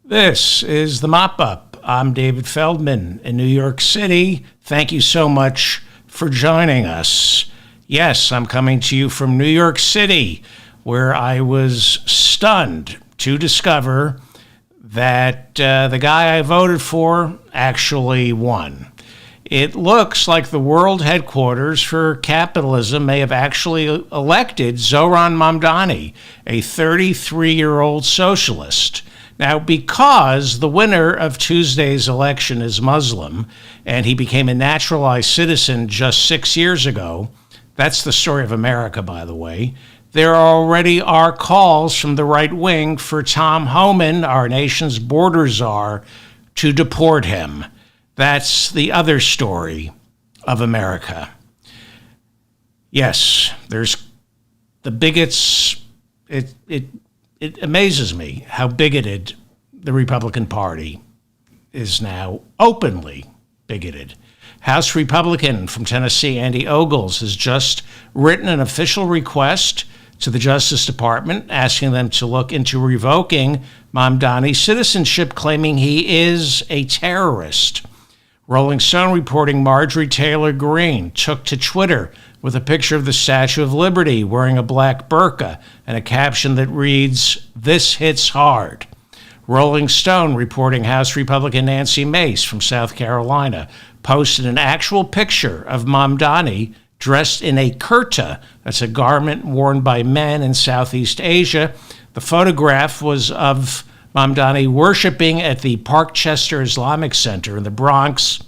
This is the Mop-Up. I'm David Feldman in New York City. Thank you so much for joining us. Yes, I'm coming to you from New York City, where I was stunned to discover that the guy I voted for actually won. It looks like the world headquarters for capitalism may have actually elected Zohran Mamdani, a 33-year-old socialist. Now, because the winner of Tuesday's election is Muslim, and he became a naturalized citizen just 6 years ago, that's the story of America, by the way, there already are calls from the right wing for Tom Homan, our nation's border czar, to deport him. That's the other story of America. Yes, there's the bigots. It amazes me how bigoted the Republican Party is now, openly bigoted. House Republican from Tennessee, Andy Ogles, has just written an official request to the Justice Department asking them to look into revoking Mamdani's citizenship, claiming he is a terrorist. Rolling Stone reporting Marjorie Taylor Greene took to Twitter with a picture of the Statue of Liberty wearing a black burqa and a caption that reads, "This hits hard." Rolling Stone reporting House Republican Nancy Mace from South Carolina posted an actual picture of Mamdani dressed in a kurta. That's a garment worn by men in Southeast Asia. The photograph was of Mamdani worshiping at the Parkchester Islamic Center in the Bronx.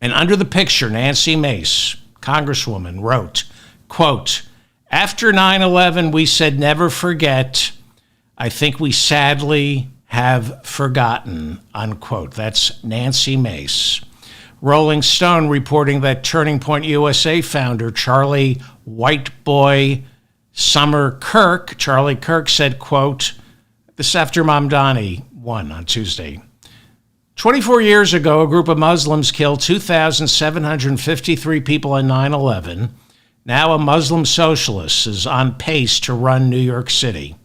And under the picture, Nancy Mace, Congresswoman, wrote, quote, "After 9/11, we said never forget. I think we sadly have forgotten," unquote. That's Nancy Mace. Rolling Stone reporting that Turning Point USA founder Charlie White Boy Summer Kirk, Charlie Kirk said, quote, this after Mamdani won on Tuesday. 24 years ago, a group of Muslims killed 2,753 people on 9/11. Now a Muslim socialist is on pace to run New York City.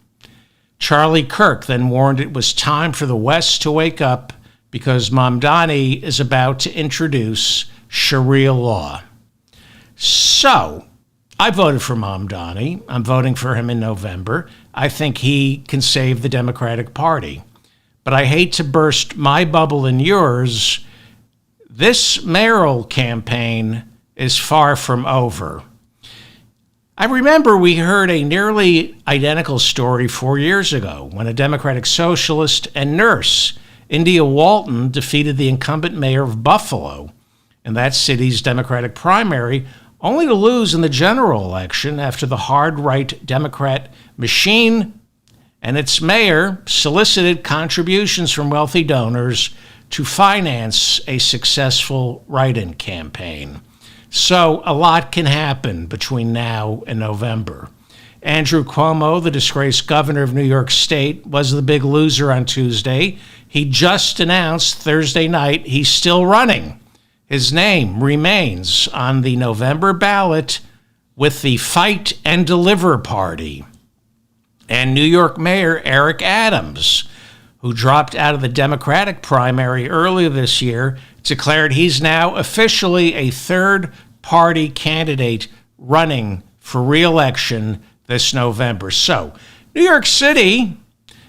Charlie Kirk then warned it was time for the West to wake up because Mamdani is about to introduce Sharia law. So, I voted for Mamdani. I'm voting for him in November. I think he can save the Democratic Party. But I hate to burst my bubble and yours. This mayoral campaign is far from over. I remember we heard a nearly identical story 4 years ago when a Democratic socialist and nurse, India Walton, defeated the incumbent mayor of Buffalo in that city's Democratic primary, only to lose in the general election after the hard-right Democrat machine and its mayor solicited contributions from wealthy donors to finance a successful write-in campaign. So a lot can happen between now and November. Andrew Cuomo, the disgraced governor of New York State, was the big loser on Tuesday. He just announced Thursday night he's still running. His name remains on the November ballot with the Fight and Deliver Party. And New York Mayor Eric Adams, who dropped out of the Democratic primary earlier this year, declared he's now officially a third-party candidate running for re-election this November. So, New York City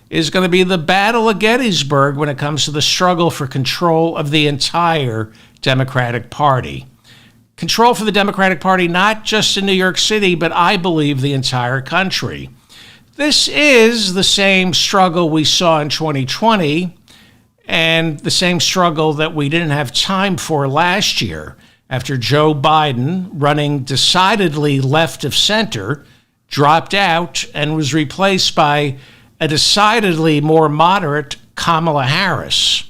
is going to be the Battle of Gettysburg when it comes to the struggle for control of the entire Democratic Party. Control for the Democratic Party, not just in New York City, but I believe the entire country. This is the same struggle we saw in 2020 and the same struggle that we didn't have time for last year after Joe Biden, running decidedly left of center, dropped out and was replaced by a decidedly more moderate Kamala Harris.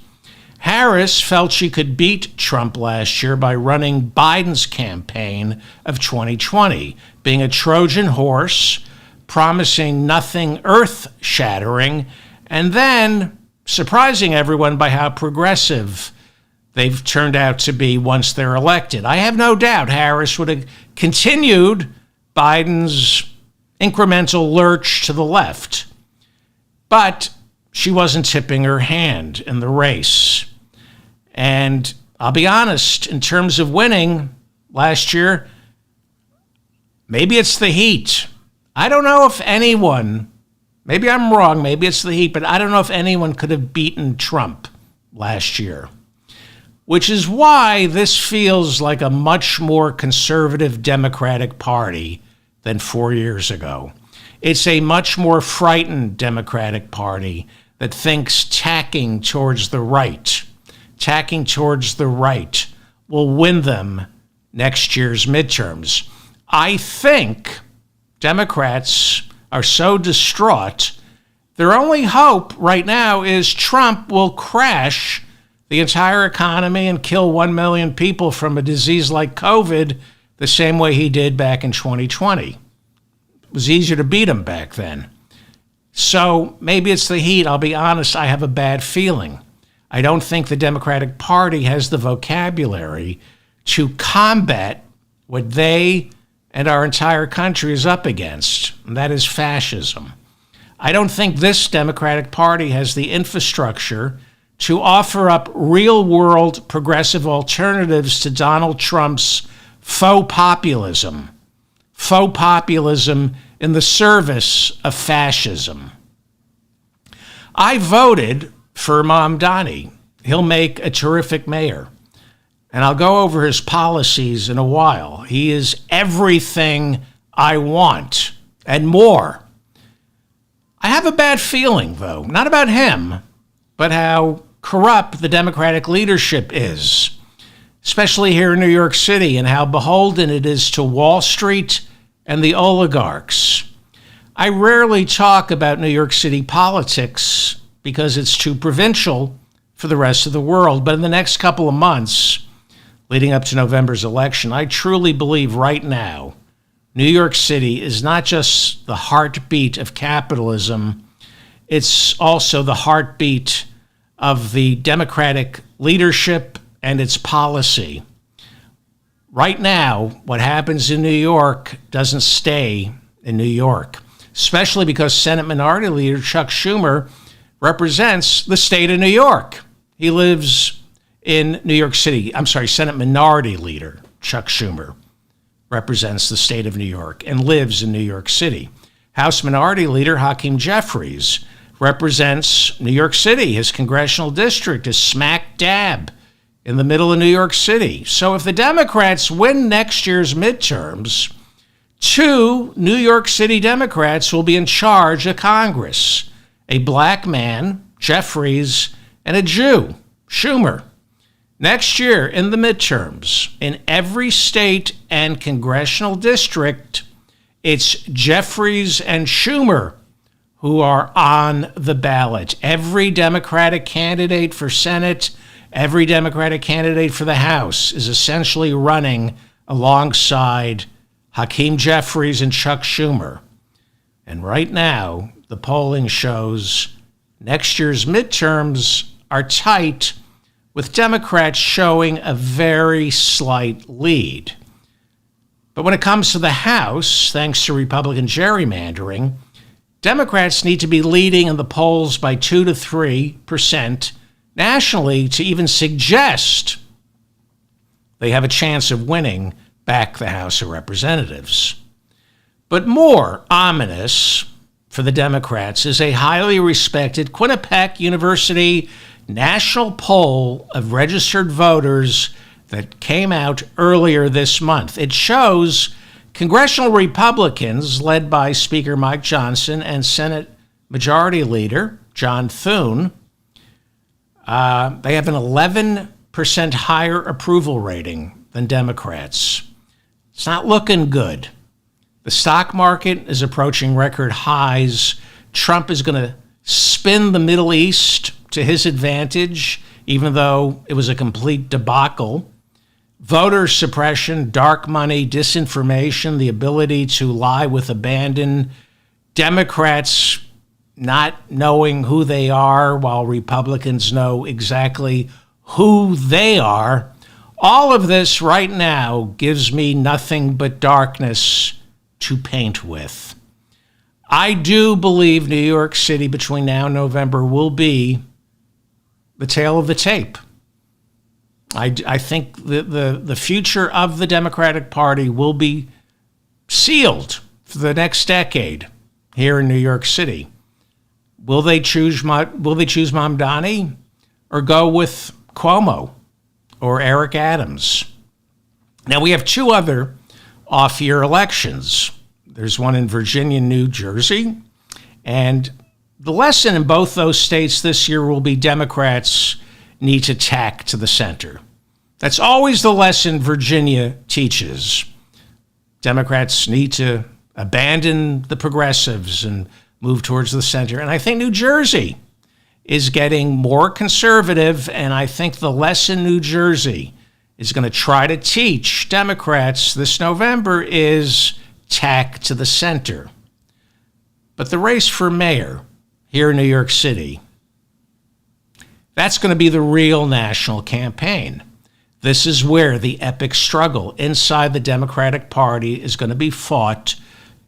Harris felt she could beat Trump last year by running Biden's campaign of 2020, being a Trojan horse, promising nothing earth-shattering, and then surprising everyone by how progressive they've turned out to be once they're elected. I have no doubt Harris would have continued Biden's incremental lurch to the left. But she wasn't tipping her hand in the race. And I'll be honest, in terms of winning last year, maybe it's the heat. I don't know if anyone, maybe I'm wrong, maybe it's the heat, but I don't know if anyone could have beaten Trump last year, which is why this feels like a much more conservative Democratic Party than 4 years ago. It's a much more frightened Democratic Party that thinks tacking towards the right will win them next year's midterms. I think Democrats are so distraught, their only hope right now is Trump will crash the entire economy and kill 1 million people from a disease like COVID the same way he did back in 2020. It was easier to beat him back then. So maybe it's the heat. I'll be honest, I have a bad feeling. I don't think the Democratic Party has the vocabulary to combat what they and our entire country is up against, and that is fascism. I don't think this Democratic Party has the infrastructure to offer up real-world progressive alternatives to Donald Trump's faux populism in the service of fascism. I voted for Mamdani. He'll make a terrific mayor. And I'll go over his policies in a while. He is everything I want and more. I have a bad feeling, though, not about him, but how corrupt the Democratic leadership is, especially here in New York City, and how beholden it is to Wall Street and the oligarchs. I rarely talk about New York City politics because it's too provincial for the rest of the world, but in the next couple of months, leading up to November's election, I truly believe right now, New York City is not just the heartbeat of capitalism, it's also the heartbeat of the Democratic leadership and its policy. Right now, what happens in New York doesn't stay in New York, especially because Senate Minority Leader Chuck Schumer represents the state of New York. He lives in New York City. Senate Minority Leader Chuck Schumer represents the state of New York and lives in New York City. House Minority Leader Hakeem Jeffries represents New York City. His congressional district is smack dab in the middle of New York City. So if the Democrats win next year's midterms, 2 New York City Democrats will be in charge of Congress. A black man, Jeffries, and a Jew, Schumer. Next year, in the midterms, in every state and congressional district, it's Jeffries and Schumer who are on the ballot. Every Democratic candidate for Senate, every Democratic candidate for the House is essentially running alongside Hakeem Jeffries and Chuck Schumer. And right now, the polling shows next year's midterms are tight, with Democrats showing a very slight lead. But when it comes to the House, thanks to Republican gerrymandering, Democrats need to be leading in the polls by 2 to 3% nationally to even suggest they have a chance of winning back the House of Representatives. But more ominous for the Democrats is a highly respected Quinnipiac University national poll of registered voters that came out earlier this month. It shows congressional Republicans, led by Speaker Mike Johnson and Senate Majority Leader John Thune, they have an 11% higher approval rating than Democrats. It's not looking good. The stock market is approaching record highs. Trump is going to spin the Middle East to his advantage, even though it was a complete debacle. Voter suppression, dark money, disinformation, the ability to lie with abandon, Democrats not knowing who they are while Republicans know exactly who they are. All of this right now gives me nothing but darkness to paint with. I do believe New York City between now and November will be the tale of the tape. I think the future of the Democratic Party will be sealed for the next decade here in New York City. Will they choose Mamdani or go with Cuomo or Eric Adams? Now, we have two other off-year elections. There's one in Virginia and New Jersey. And the lesson in both those states this year will be Democrats need to tack to the center. That's always the lesson Virginia teaches. Democrats need to abandon the progressives and move towards the center. And I think New Jersey is getting more conservative, and I think the lesson New Jersey is going to try to teach Democrats this November is tack to the center. But the race for mayor here in New York City, that's going to be the real national campaign. This is where the epic struggle inside the Democratic Party is going to be fought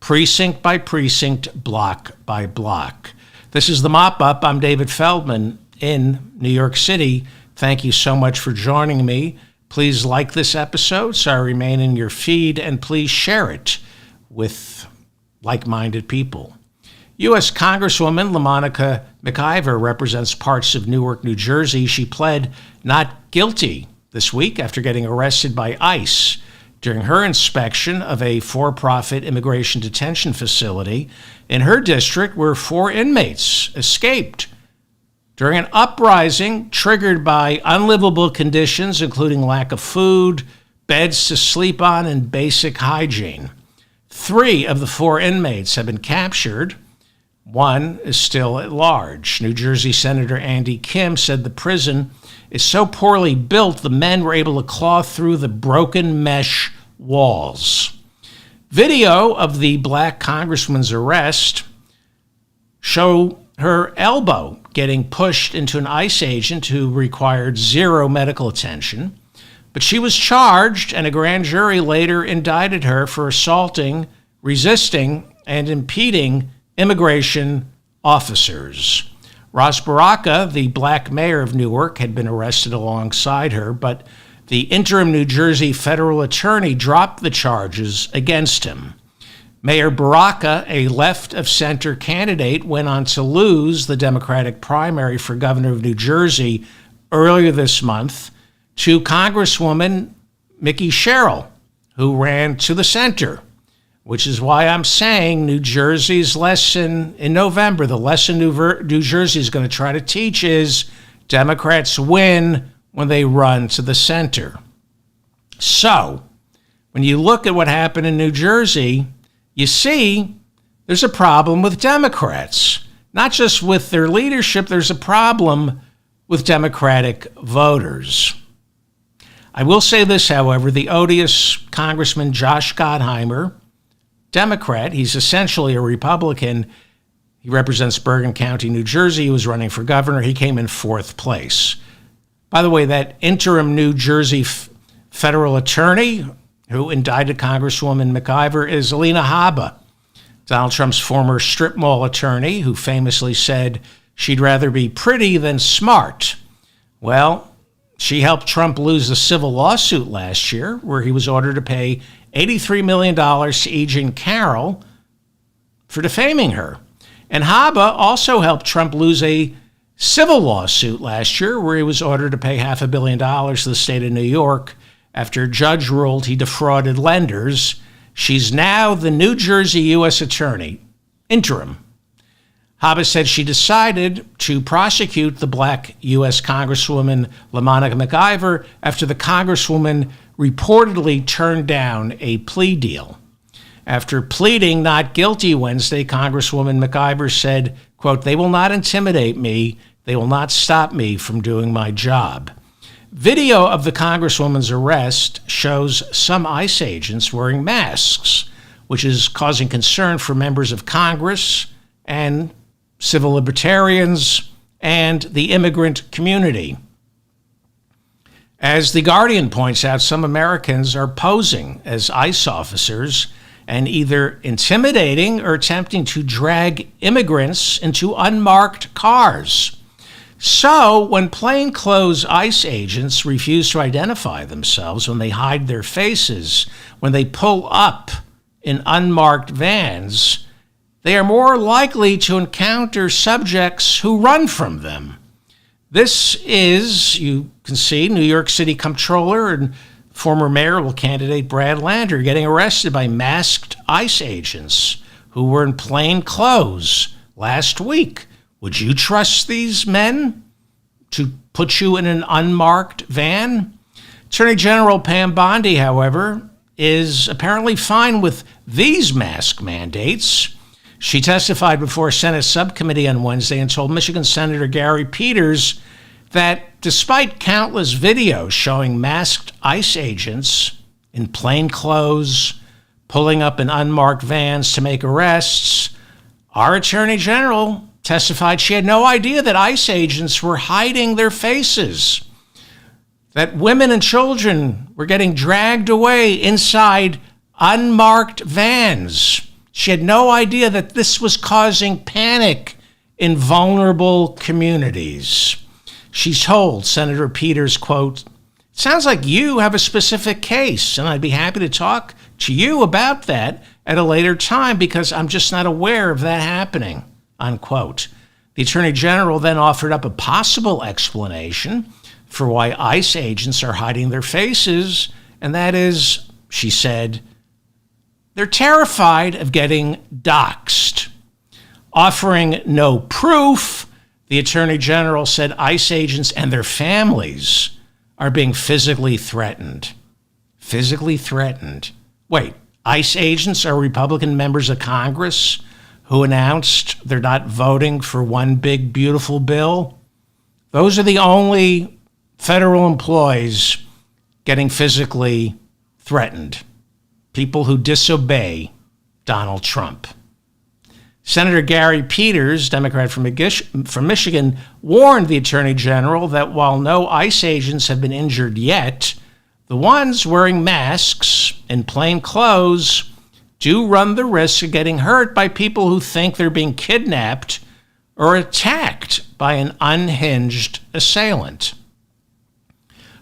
precinct by precinct, block by block. This is the Mop-Up. I'm David Feldman in New York City. Thank you so much for joining me. Please like this episode so I remain in your feed, and please share it with like-minded people. U.S. Congresswoman LaMonica McIver represents parts of Newark, New Jersey. She pled not guilty this week after getting arrested by ICE during her inspection of a for-profit immigration detention facility in her district where 4 inmates escaped during an uprising triggered by unlivable conditions, including lack of food, beds to sleep on, and basic hygiene. 3 of the 4 inmates have been captured. 1 is still at large. New Jersey Senator Andy Kim said the prison is so poorly built the men were able to claw through the broken mesh walls. Video of the black congresswoman's arrest show her elbow getting pushed into an ICE agent who required 0 medical attention. But she was charged, and a grand jury later indicted her for assaulting, resisting, and impeding immigration officers. Ras Baraka, the black mayor of Newark, had been arrested alongside her, but the interim New Jersey federal attorney dropped the charges against him. Mayor Baraka, a left-of-center candidate, went on to lose the Democratic primary for governor of New Jersey earlier this month to Congresswoman Mickey Sherrill, who ran to the center, which is why I'm saying New Jersey's lesson in November, the lesson New Jersey is going to try to teach is Democrats win when they run to the center. So, when you look at what happened in New Jersey, you see there's a problem with Democrats. Not just with their leadership, there's a problem with Democratic voters. I will say this, however, the odious Congressman Josh Gottheimer, Democrat, he's essentially a Republican. He represents Bergen County, New Jersey. He was running for governor. He came in 4th place. By the way, that interim New Jersey federal attorney who indicted Congresswoman McIver is Alina Habba, Donald Trump's former strip mall attorney, who famously said she'd rather be pretty than smart. Well, she helped Trump lose a civil lawsuit last year where he was ordered to pay $83 million to E. Jean Carroll for defaming her. And Habba also helped Trump lose a civil lawsuit last year where he was ordered to pay $500 million to the state of New York after a judge ruled he defrauded lenders. She's now the New Jersey U.S. Attorney, interim. Habba said she decided to prosecute the black U.S. Congresswoman LaMonica McIver after the Congresswoman reportedly turned down a plea deal. After pleading not guilty Wednesday, Congresswoman McIver said, quote, "They will not intimidate me. They will not stop me from doing my job." Video of the Congresswoman's arrest shows some ICE agents wearing masks, which is causing concern for members of Congress and civil libertarians and the immigrant community. As The Guardian points out, some Americans are posing as ICE officers and either intimidating or attempting to drag immigrants into unmarked cars. So, when plainclothes ICE agents refuse to identify themselves, when they hide their faces, when they pull up in unmarked vans, they are more likely to encounter subjects who run from them. This is, you can see, New York City Comptroller and former mayoral candidate Brad Lander getting arrested by masked ICE agents who were in plain clothes last week. Would you trust these men to put you in an unmarked van? Attorney General Pam Bondi, however, is apparently fine with these mask mandates. She testified before a Senate subcommittee on Wednesday and told Michigan Senator Gary Peters that despite countless videos showing masked ICE agents in plain clothes pulling up in unmarked vans to make arrests, our Attorney General testified she had no idea that ICE agents were hiding their faces, that women and children were getting dragged away inside unmarked vans. She had no idea that this was causing panic in vulnerable communities. She told Senator Peters, quote, "Sounds like you have a specific case, and I'd be happy to talk to you about that at a later time because I'm just not aware of that happening," unquote. The Attorney General then offered up a possible explanation for why ICE agents are hiding their faces, and that is, she said, they're terrified of getting doxxed. Offering no proof, the Attorney General said ICE agents and their families are being physically threatened. Physically threatened. Wait, ICE agents are Republican members of Congress who announced they're not voting for one big, beautiful bill? Those are the only federal employees getting physically threatened. People who disobey Donald Trump. Senator Gary Peters, Democrat from Michigan, warned the Attorney General that while no ICE agents have been injured yet, the ones wearing masks in plain clothes do run the risk of getting hurt by people who think they're being kidnapped or attacked by an unhinged assailant.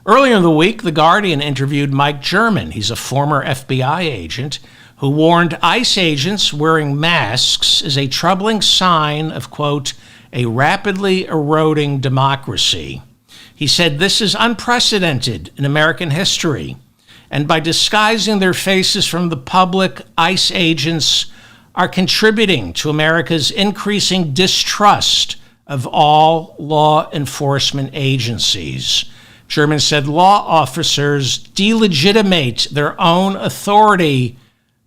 Earlier in the week, The Guardian interviewed Mike German. He's a former FBI agent who warned ICE agents wearing masks is a troubling sign of, quote, a rapidly eroding democracy. He said this is unprecedented in American history, and by disguising their faces from the public, ICE agents are contributing to America's increasing distrust of all law enforcement agencies. German said law officers delegitimate their own authority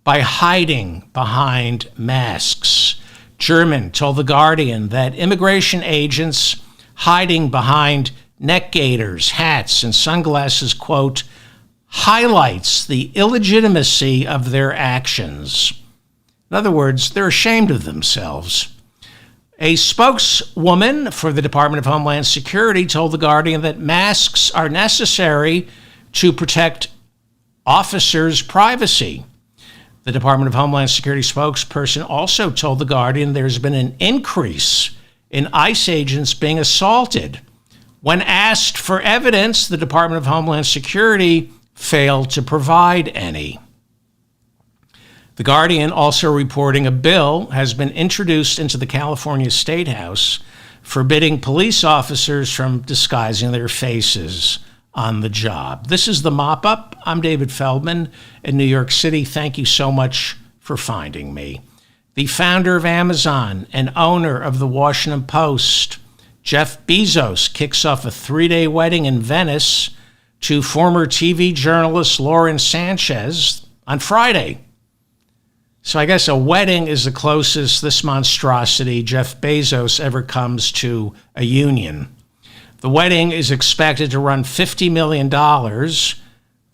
by hiding behind masks. German told The Guardian that immigration agents hiding behind neck gaiters, hats, and sunglasses, quote, highlights the illegitimacy of their actions. In other words, they're ashamed of themselves. A spokeswoman for the Department of Homeland Security told The Guardian that masks are necessary to protect officers' privacy. The Department of Homeland Security spokesperson also told The Guardian there's been an increase in ICE agents being assaulted. When asked for evidence, the Department of Homeland Security failed to provide any. The Guardian also reporting a bill has been introduced into the California State House forbidding police officers from disguising their faces on the job. This is the Mop-Up. I'm David Feldman in New York City. Thank you so much for finding me. The founder of Amazon and owner of the Washington Post, Jeff Bezos, kicks off a 3-day wedding in Venice to former TV journalist Lauren Sanchez on Friday. So I guess a wedding is the closest this monstrosity, Jeff Bezos, ever comes to a union. The wedding is expected to run $50 million,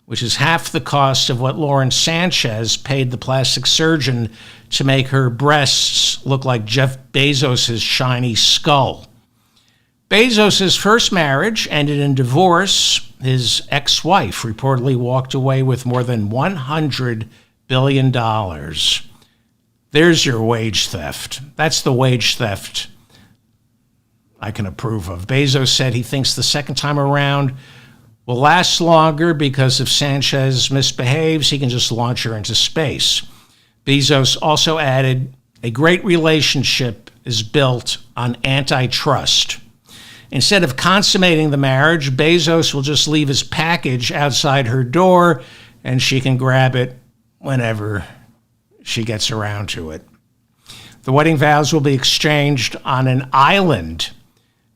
which is half the cost of what Lauren Sanchez paid the plastic surgeon to make her breasts look like Jeff Bezos' shiny skull. Bezos' first marriage ended in divorce. His ex-wife reportedly walked away with more than $100 billion. There's your wage theft. That's the wage theft I can approve of. Bezos said he thinks the second time around will last longer because if Sanchez misbehaves, he can just launch her into space. Bezos also added, a great relationship is built on antitrust. Instead of consummating the marriage, Bezos will just leave his package outside her door and she can grab it whenever she gets around to it. The wedding vows will be exchanged on an island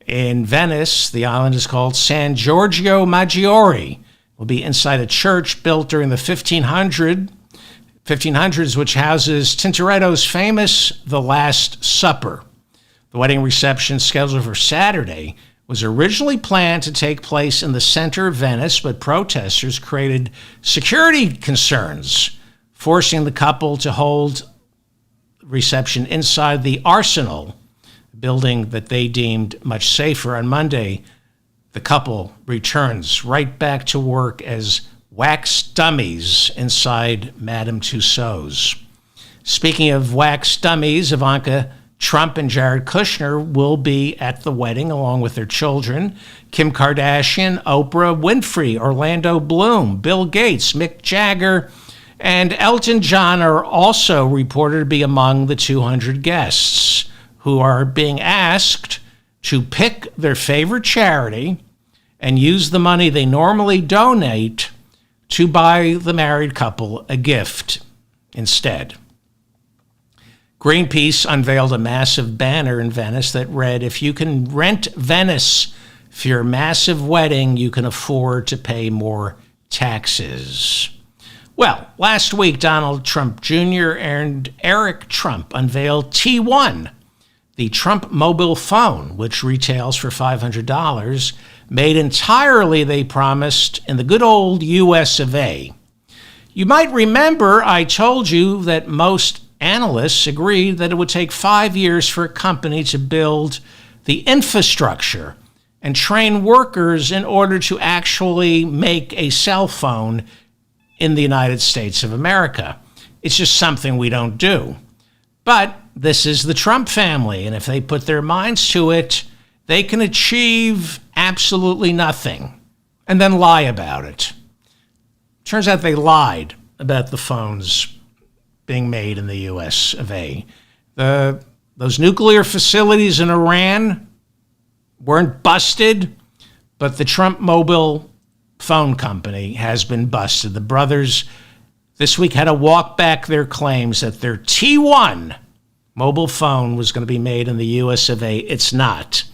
in Venice. The island is called San Giorgio Maggiore. It will be inside a church built during the 1500s, which houses Tintoretto's famous The Last Supper. The wedding reception, scheduled for Saturday, was originally planned to take place in the center of Venice, but protesters created security concerns, forcing the couple to hold reception inside the Arsenal, a building that they deemed much safer. On Monday, the couple returns right back to work as wax dummies inside Madame Tussauds. Speaking of wax dummies, Ivanka Trump and Jared Kushner will be at the wedding along with their children. Kim Kardashian, Oprah Winfrey, Orlando Bloom, Bill Gates, Mick Jagger, and Elton John are also reported to be among the 200 guests who are being asked to pick their favorite charity and use the money they normally donate to buy the married couple a gift instead. Greenpeace unveiled a massive banner in Venice that read, if you can rent Venice for your massive wedding, you can afford to pay more taxes. Well, last week, Donald Trump Jr. and Eric Trump unveiled T1, the Trump mobile phone, which retails for $500, made entirely, they promised, in the good old US of A. You might remember I told you that most analysts agreed that it would take 5 years for a company to build the infrastructure and train workers in order to actually make a cell phone in the United States of America. It's just something we don't do. But this is the Trump family, and if they put their minds to it, they can achieve absolutely nothing and then lie about it. Turns out they lied about the phones being made in the US of A. Those nuclear facilities in Iran weren't busted, but the Trump mobile phone company has been busted. The brothers this week had to walk back their claims that their T1 mobile phone was going to be made in the US of A. It's not.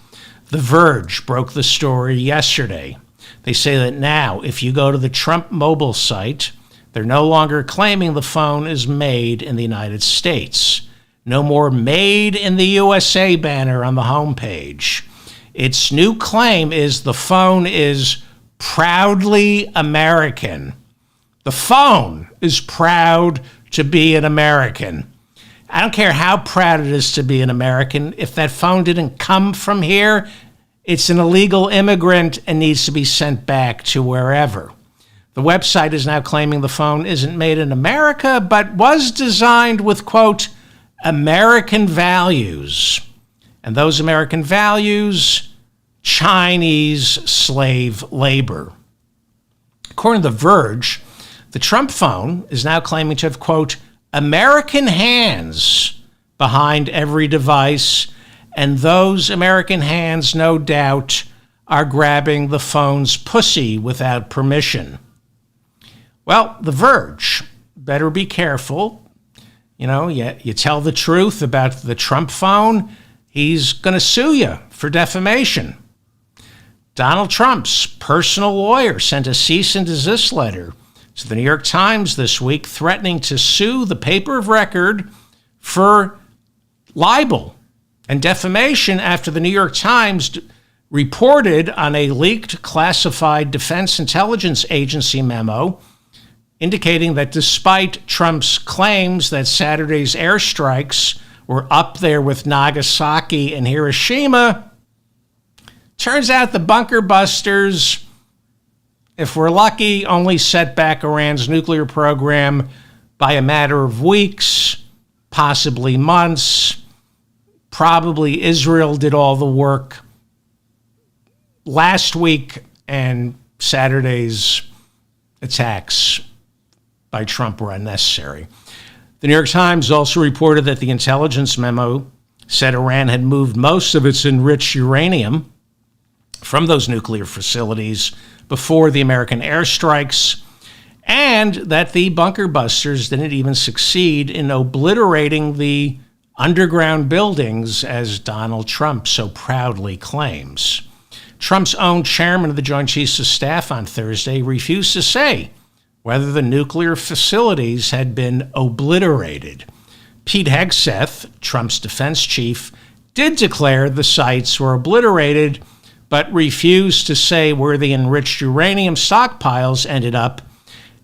The Verge broke the story yesterday. They say that now, if you go to the Trump mobile site, they're no longer claiming the phone is made in the United States. No more Made in the USA banner on the homepage. Its new claim is the phone is proudly American. The phone is proud to be an American. I don't care how proud it is to be an American. If that phone didn't come from here, it's an illegal immigrant and needs to be sent back to wherever. The website is now claiming the phone isn't made in America, but was designed with, quote, American values. And those American values, Chinese slave labor. According to The Verge, the Trump phone is now claiming to have, quote, American hands behind every device, and those American hands, no doubt, are grabbing the phone's pussy without permission. Well, The Verge, better be careful. You know, you tell the truth about the Trump phone, he's going to sue you for defamation. Donald Trump's personal lawyer sent a cease and desist letter to the New York Times this week, threatening to sue the paper of record for libel and defamation after the New York Times reported on a leaked classified Defense Intelligence Agency memo indicating that despite Trump's claims that Saturday's airstrikes were up there with Nagasaki and Hiroshima, turns out the bunker busters, if we're lucky, only set back Iran's nuclear program by a matter of weeks, possibly months. Probably Israel did all the work. Last week and Saturday's attacks by Trump were unnecessary. The New York Times also reported that the intelligence memo said Iran had moved most of its enriched uranium from those nuclear facilities before the American airstrikes, and that the bunker busters didn't even succeed in obliterating the underground buildings as Donald Trump so proudly claims. Trump's own chairman of the Joint Chiefs of Staff on Thursday refused to say whether the nuclear facilities had been obliterated. Pete Hegseth, Trump's defense chief, did declare the sites were obliterated, but refused to say where the enriched uranium stockpiles ended up,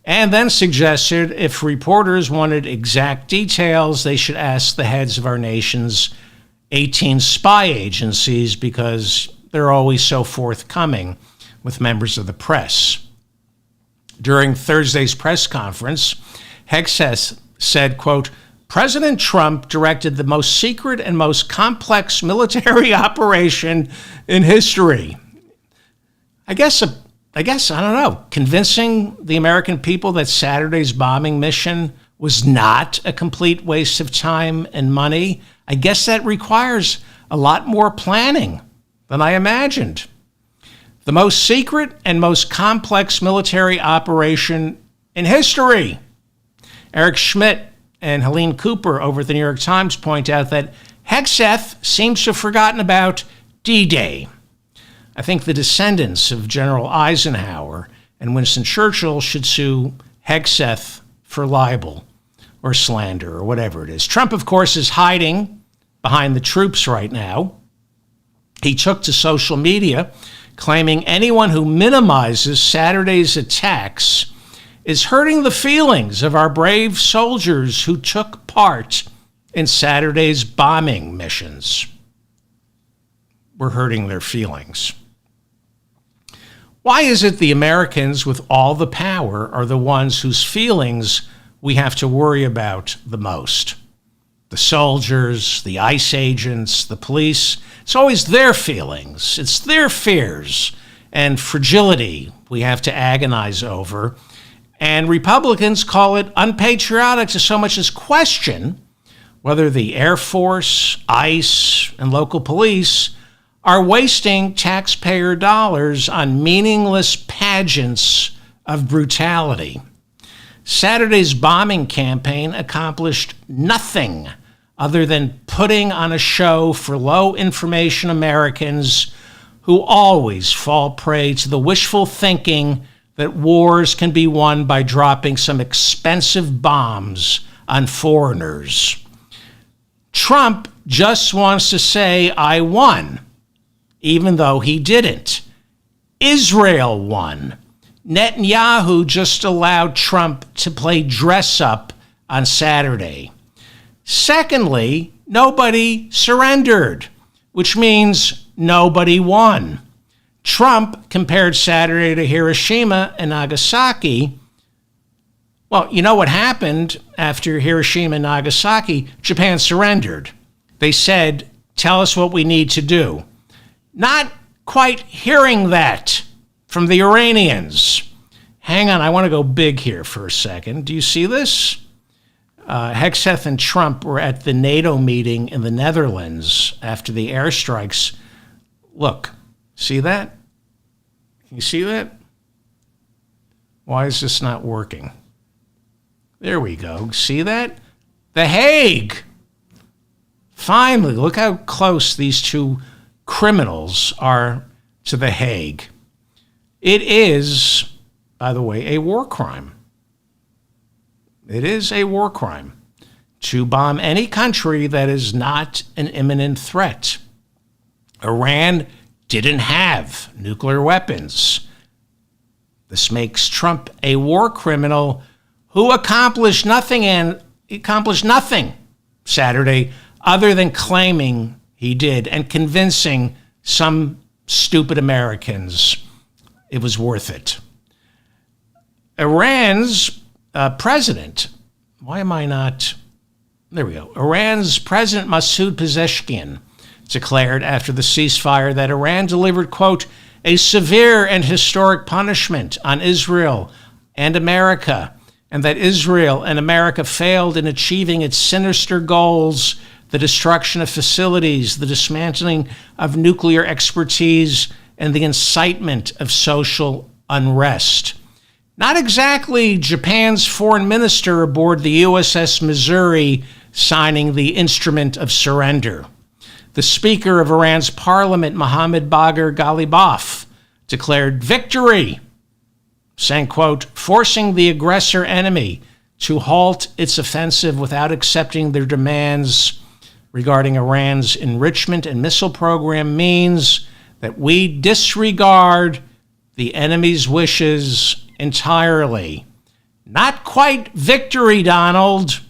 and then suggested if reporters wanted exact details, they should ask the heads of our nation's 18 spy agencies, because they're always so forthcoming with members of the press. During Thursday's press conference, Hegseth said, quote, President Trump directed the most secret and most complex military operation in history. I guess, I don't know, convincing the American people that Saturday's bombing mission was not a complete waste of time and money, I guess that requires a lot more planning than I imagined. The most secret and most complex military operation in history. Eric Schmidt and Helene Cooper over at the New York Times point out that Hegseth seems to have forgotten about D-Day. I think the descendants of General Eisenhower and Winston Churchill should sue Hegseth for libel or slander or whatever it is. Trump, of course, is hiding behind the troops right now. He took to social media, claiming anyone who minimizes Saturday's attacks is hurting the feelings of our brave soldiers who took part in Saturday's bombing missions. We're hurting their feelings. Why is it the Americans with all the power are the ones whose feelings we have to worry about the most? The soldiers, the ICE agents, the police, it's always their feelings. It's their fears and fragility we have to agonize over. And Republicans call it unpatriotic to so much as question whether the Air Force, ICE, and local police are wasting taxpayer dollars on meaningless pageants of brutality. Saturday's bombing campaign accomplished nothing other than putting on a show for low-information Americans who always fall prey to the wishful thinking that wars can be won by dropping some expensive bombs on foreigners. Trump just wants to say, I won, even though he didn't. Israel won. Netanyahu just allowed Trump to play dress-up on Saturday. Secondly, nobody surrendered, which means nobody won. Trump compared Saturday to Hiroshima and Nagasaki. Well, you know what happened after Hiroshima and Nagasaki? Japan surrendered. They said, tell us what we need to do. Not quite hearing that from the Iranians. Hang on, I want to go big here for a second. Do you see this? Hegseth and Trump were at the NATO meeting in the Netherlands after the airstrikes. Look, see that? Can you see that? Why is this not working? There we go. See that? The Hague. Finally, look how close these two criminals are to the Hague. It is, by the way, a war crime. It is a war crime to bomb any country that is not an imminent threat. Iran didn't have nuclear weapons. This makes Trump a war criminal who accomplished nothing Saturday other than claiming he did and convincing some stupid Americans it was worth it. Iran's president Why am I not? There we go. Iran's President Masoud Pezeshkian declared after the ceasefire that Iran delivered, quote, a severe and historic punishment on Israel and America, and that Israel and America failed in achieving its sinister goals, the destruction of facilities, the dismantling of nuclear expertise, and the incitement of social unrest. Not exactly Japan's foreign minister aboard the USS Missouri signing the instrument of surrender. The Speaker of Iran's parliament, Mohammad Bagher Ghalibaf, declared victory, saying, quote, forcing the aggressor enemy to halt its offensive without accepting their demands regarding Iran's enrichment and missile program means that we disregard the enemy's wishes entirely. Not quite victory, Donald.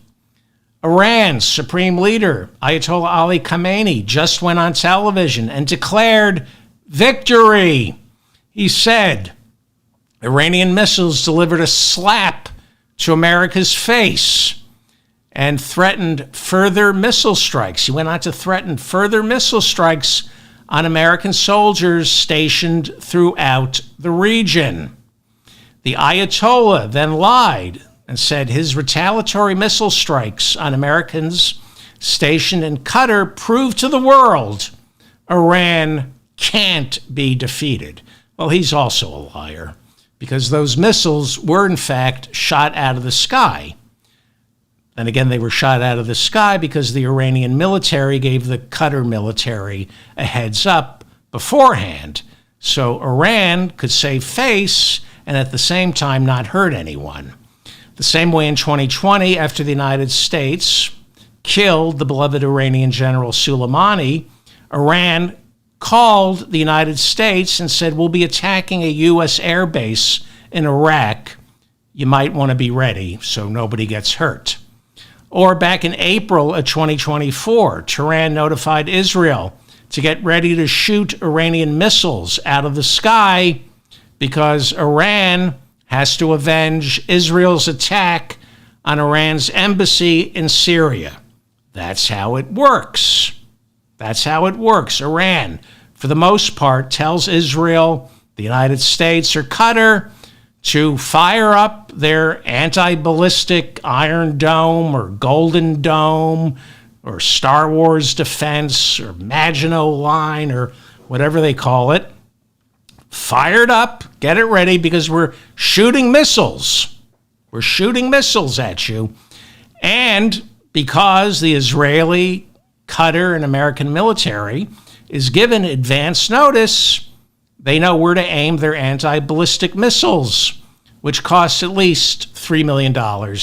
Iran's supreme leader, Ayatollah Ali Khamenei, just went on television and declared victory. He said Iranian missiles delivered a slap to America's face and threatened further missile strikes. He went on to threaten further missile strikes on American soldiers stationed throughout the region. The Ayatollah then lied and said his retaliatory missile strikes on Americans stationed in Qatar proved to the world Iran can't be defeated. Well, he's also a liar because those missiles were, in fact, shot out of the sky. And again, they were shot out of the sky because the Iranian military gave the Qatar military a heads up beforehand. So Iran could save face and at the same time not hurt anyone. The same way in 2020, after the United States killed the beloved Iranian general Soleimani, Iran called the United States and said, we'll be attacking a U.S. air base in Iraq. You might want to be ready so nobody gets hurt. Or back in April of 2024, Tehran notified Israel to get ready to shoot Iranian missiles out of the sky because Iran has to avenge Israel's attack on Iran's embassy in Syria. That's how it works. That's how it works. Iran, for the most part, tells Israel, the United States, or Qatar to fire up their anti-ballistic Iron Dome or Golden Dome or Star Wars Defense or Maginot Line or whatever they call it. Fired up, get it ready because we're shooting missiles. We're shooting missiles at you. And because the Israeli, Qatar, and American military is given advance notice, they know where to aim their anti-ballistic missiles, which costs at least $3 million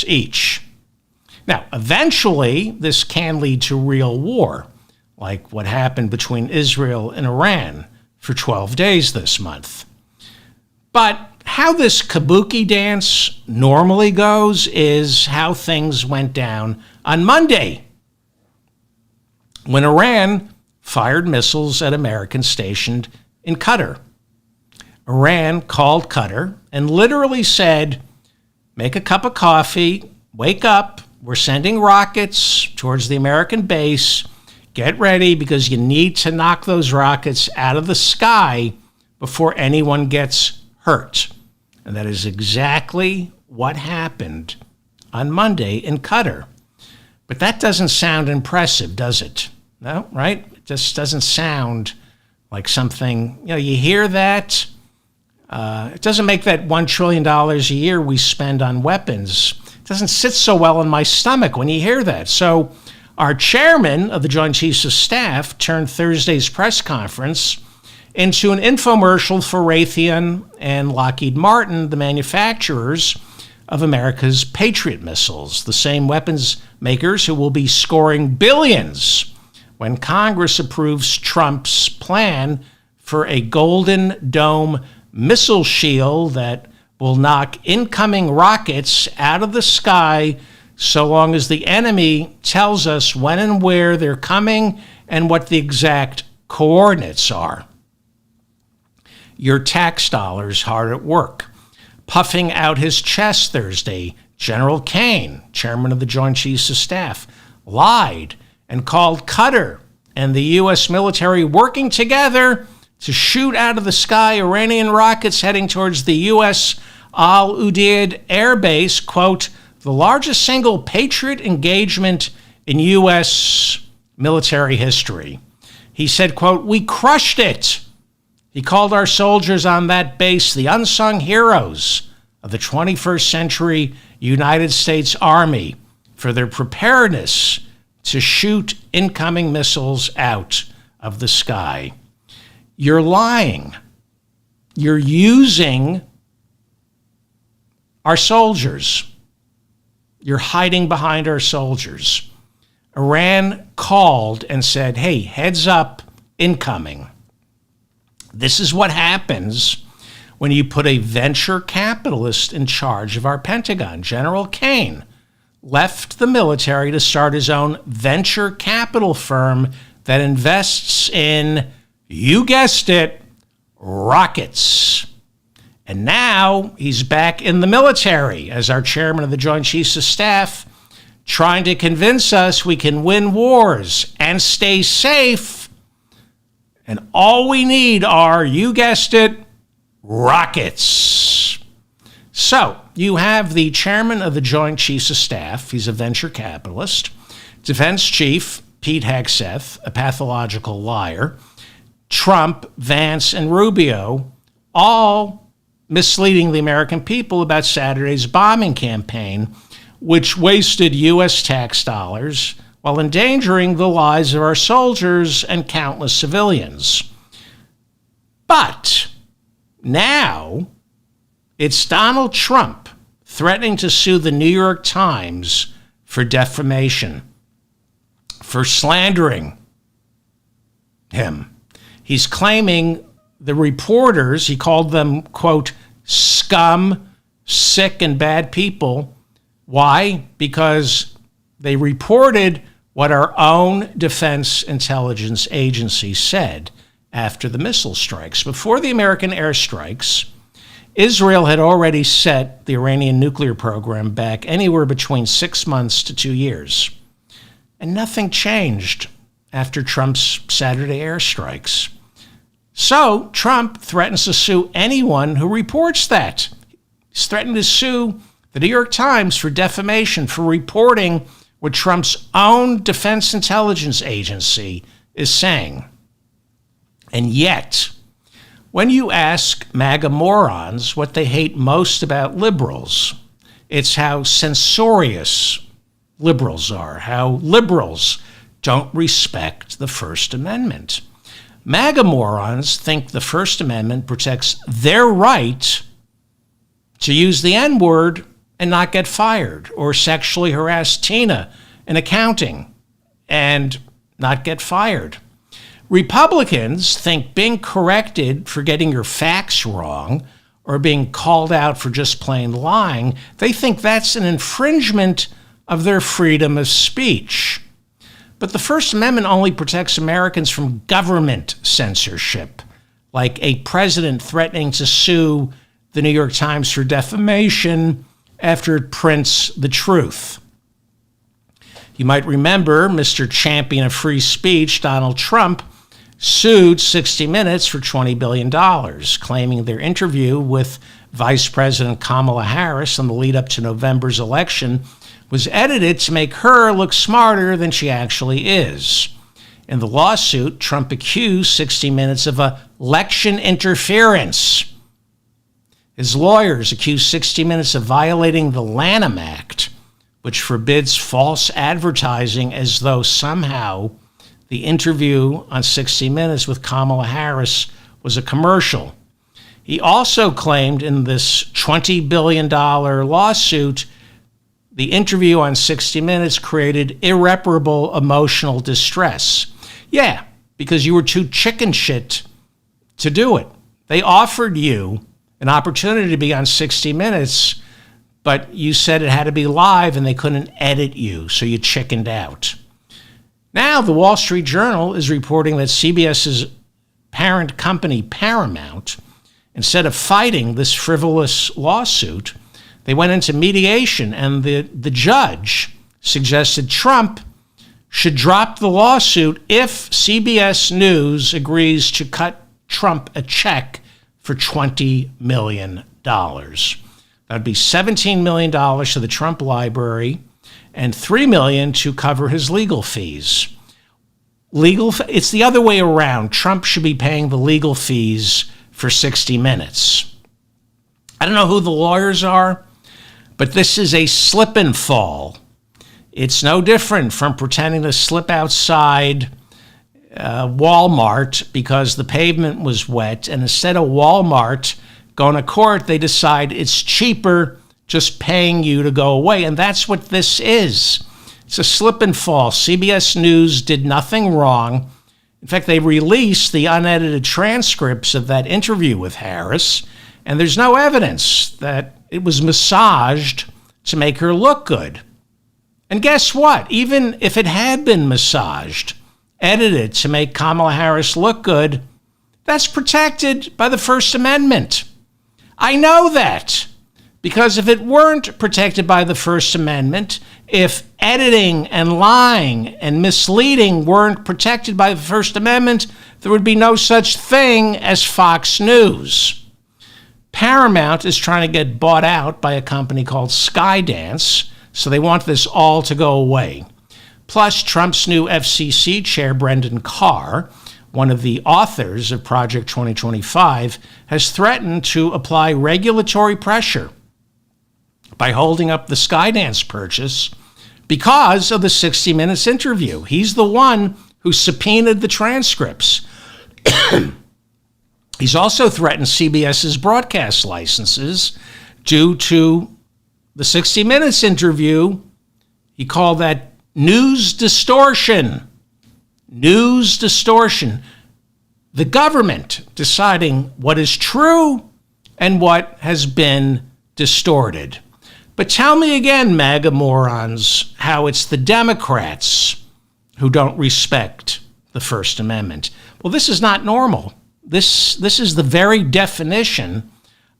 each. Now, eventually, this can lead to real war, like what happened between Israel and Iran for 12 days this month. But how this kabuki dance normally goes is how things went down on Monday, when Iran fired missiles at Americans stationed in Qatar. Iran called Qatar and literally said, make a cup of coffee, wake up, we're sending rockets towards the American base, get ready because you need to knock those rockets out of the sky before anyone gets hurt. And that is exactly what happened on Monday in Qatar. But that doesn't sound impressive, does it? No, right? It just doesn't sound like something, you hear that. It doesn't make that $1 trillion a year we spend on weapons. It doesn't sit so well in my stomach when you hear that. So our chairman of the Joint Chiefs of Staff turned Thursday's press conference into an infomercial for Raytheon and Lockheed Martin, the manufacturers of America's Patriot missiles, the same weapons makers who will be scoring billions when Congress approves Trump's plan for a Golden Dome missile shield that will knock incoming rockets out of the sky so long as the enemy tells us when and where they're coming and what the exact coordinates are. Your tax dollars hard at work. Puffing out his chest Thursday, General Kane, chairman of the Joint Chiefs of Staff, lied and called Qatar and the U.S. military working together to shoot out of the sky Iranian rockets heading towards the U.S. Al Udeid Air Base, quote, the largest single Patriot engagement in U.S. military history. He said, quote, we crushed it. He called our soldiers on that base the unsung heroes of the 21st century United States Army for their preparedness to shoot incoming missiles out of the sky. You're lying. You're using our soldiers. You're hiding behind our soldiers. Iran called and said, hey, heads up, incoming. This is what happens when you put a venture capitalist in charge of our Pentagon. General Kane left the military to start his own venture capital firm that invests in, you guessed it, rockets. And now he's back in the military as our chairman of the Joint Chiefs of Staff, trying to convince us we can win wars and stay safe. And all we need are, you guessed it, rockets. So you have the chairman of the Joint Chiefs of Staff, he's a venture capitalist, defense chief Pete Hegseth, a pathological liar, Trump, Vance, and Rubio, all misleading the American people about Saturday's bombing campaign, which wasted U.S. tax dollars while endangering the lives of our soldiers and countless civilians. But now it's Donald Trump threatening to sue the New York Times for defamation, for slandering him. He's claiming the reporters, he called them, quote, scum, sick, and bad people. Why? Because they reported what our own Defense Intelligence Agency said after the missile strikes. Before the American airstrikes, Israel had already set the Iranian nuclear program back anywhere between 6 months to 2 years. And nothing changed after Trump's Saturday airstrikes. So Trump threatens to sue anyone who reports that. He's threatened to sue the New York Times for defamation, for reporting what Trump's own Defense Intelligence Agency is saying. And yet, when you ask MAGA morons what they hate most about liberals, it's how censorious liberals are, how liberals don't respect the First Amendment. MAGA morons think the First Amendment protects their right to use the N-word and not get fired, or sexually harass Tina in accounting and not get fired. Republicans think being corrected for getting your facts wrong or being called out for just plain lying, they think that's an infringement of their freedom of speech. But the First Amendment only protects Americans from government censorship, like a president threatening to sue the New York Times for defamation after it prints the truth. You might remember Mr. Champion of Free Speech, Donald Trump, sued 60 Minutes for $20 billion, claiming their interview with Vice President Kamala Harris in the lead up to November's election was edited to make her look smarter than she actually is. In the lawsuit, Trump accused 60 Minutes of election interference. His lawyers accused 60 Minutes of violating the Lanham Act, which forbids false advertising, as though somehow the interview on 60 Minutes with Kamala Harris was a commercial. He also claimed in this $20 billion lawsuit, the interview on 60 Minutes created irreparable emotional distress. Yeah, because you were too chicken shit to do it. They offered you an opportunity to be on 60 Minutes, but you said it had to be live and they couldn't edit you, so you chickened out. Now, the Wall Street Journal is reporting that CBS's parent company, Paramount, instead of fighting this frivolous lawsuit, They went into mediation, and the judge suggested Trump should drop the lawsuit if CBS News agrees to cut Trump a check for $20 million. That would be $17 million to the Trump Library and $3 million to cover his legal fees. It's the other way around. Trump should be paying the legal fees for 60 Minutes. I don't know who the lawyers are, but this is a slip and fall. It's no different from pretending to slip outside Walmart because the pavement was wet, and instead of Walmart going to court, they decide it's cheaper just paying you to go away. And that's what this is. It's a slip and fall. CBS News did nothing wrong. In fact, they released the unedited transcripts of that interview with Harris, and there's no evidence that it was massaged to make her look good. And guess what? Even if it had been massaged, edited to make Kamala Harris look good, that's protected by the First Amendment. I know that, because if it weren't protected by the First Amendment, if editing and lying and misleading weren't protected by the First Amendment, there would be no such thing as Fox News. Paramount is trying to get bought out by a company called Skydance, so they want this all to go away. Plus, Trump's new FCC chair, Brendan Carr, one of the authors of Project 2025, has threatened to apply regulatory pressure by holding up the Skydance purchase because of the 60 Minutes interview. He's the one who subpoenaed the transcripts. He's also threatened CBS's broadcast licenses due to the 60 Minutes interview. He called that news distortion. News distortion. The government deciding what is true and what has been distorted. But tell me again, MAGA morons, how it's the Democrats who don't respect the First Amendment. Well, this is not normal. This is the very definition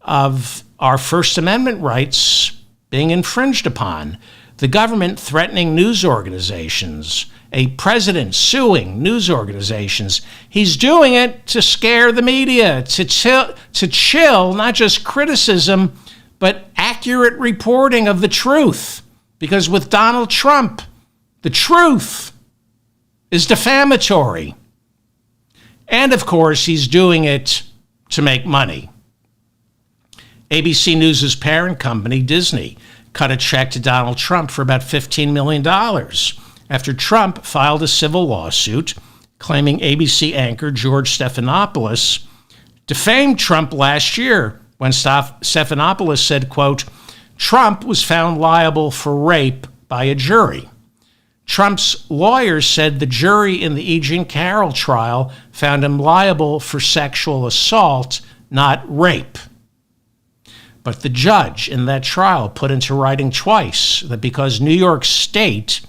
of our First Amendment rights being infringed upon. The government threatening news organizations, a president suing news organizations. He's doing it to scare the media, to chill not just criticism, but accurate reporting of the truth. Because with Donald Trump, the truth is defamatory. And of course, he's doing it to make money. ABC News' parent company, Disney, cut a check to Donald Trump for about $15 million after Trump filed a civil lawsuit claiming ABC anchor George Stephanopoulos defamed Trump last year when Stephanopoulos said, quote, Trump was found liable for rape by a jury. Trump's lawyers said the jury in the E. Jean Carroll trial found him liable for sexual assault, not rape. But the judge in that trial put into writing twice that because New York State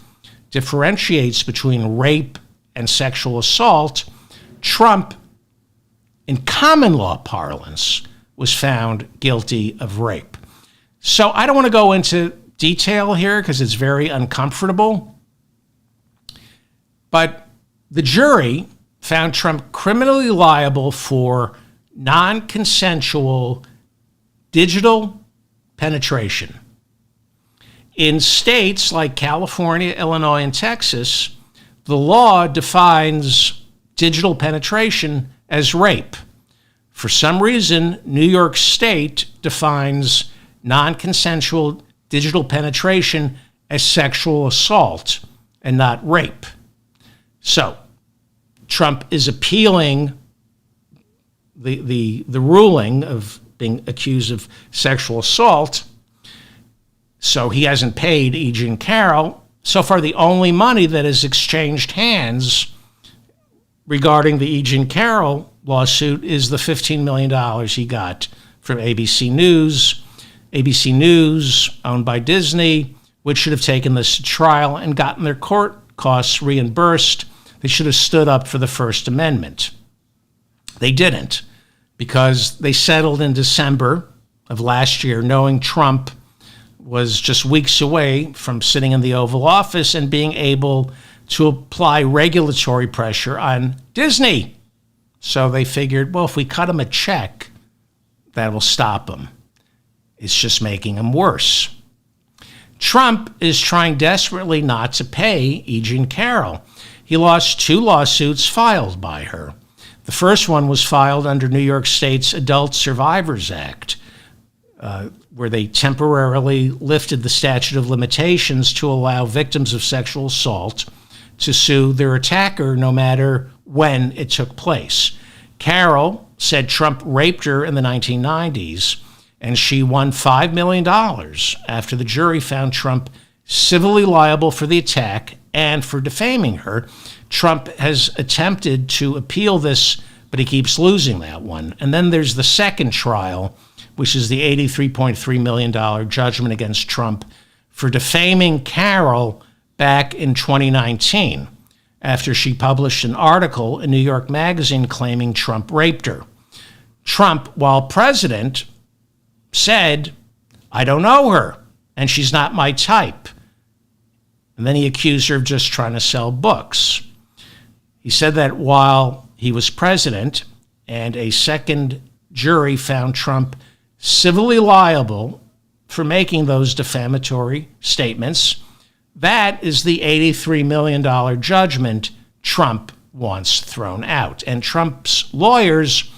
differentiates between rape and sexual assault, Trump, in common law parlance, was found guilty of rape. So I don't want to go into detail here because it's very uncomfortable. But the jury found Trump criminally liable for non-consensual digital penetration. In states like California, Illinois, and Texas, the law defines digital penetration as rape. For some reason, New York State defines non-consensual digital penetration as sexual assault and not rape. So, Trump is appealing the ruling of being accused of sexual assault, so he hasn't paid E. Jean Carroll. So far, the only money that has exchanged hands regarding the E. Jean Carroll lawsuit is the $15 million he got from ABC News. ABC News, owned by Disney, which should have taken this to trial and gotten their court costs reimbursed. They should have stood up for the First Amendment. They didn't, because they settled in December of last year, knowing Trump was just weeks away from sitting in the Oval Office and being able to apply regulatory pressure on Disney. So they figured, well, if we cut him a check, that will stop him. It's just making him worse. Trump is trying desperately not to pay E. Jean Carroll. He lost 2 lawsuits filed by her. The first one was filed under New York State's Adult Survivors Act, where they temporarily lifted the statute of limitations to allow victims of sexual assault to sue their attacker no matter when it took place. Carroll said Trump raped her in the 1990s, and she won $5 million after the jury found Trump civilly liable for the attack and for defaming her. Trump has attempted to appeal this, but he keeps losing that one. And then there's the second trial, which is the $83.3 million judgment against Trump for defaming Carroll back in 2019 after she published an article in New York Magazine claiming Trump raped her. Trump, while president, said, "I don't know her, and she's not my type." And then he accused her of just trying to sell books. He said that while he was president and a second jury found Trump civilly liable for making those defamatory statements, that is the $83 million judgment Trump wants thrown out. And Trump's lawyers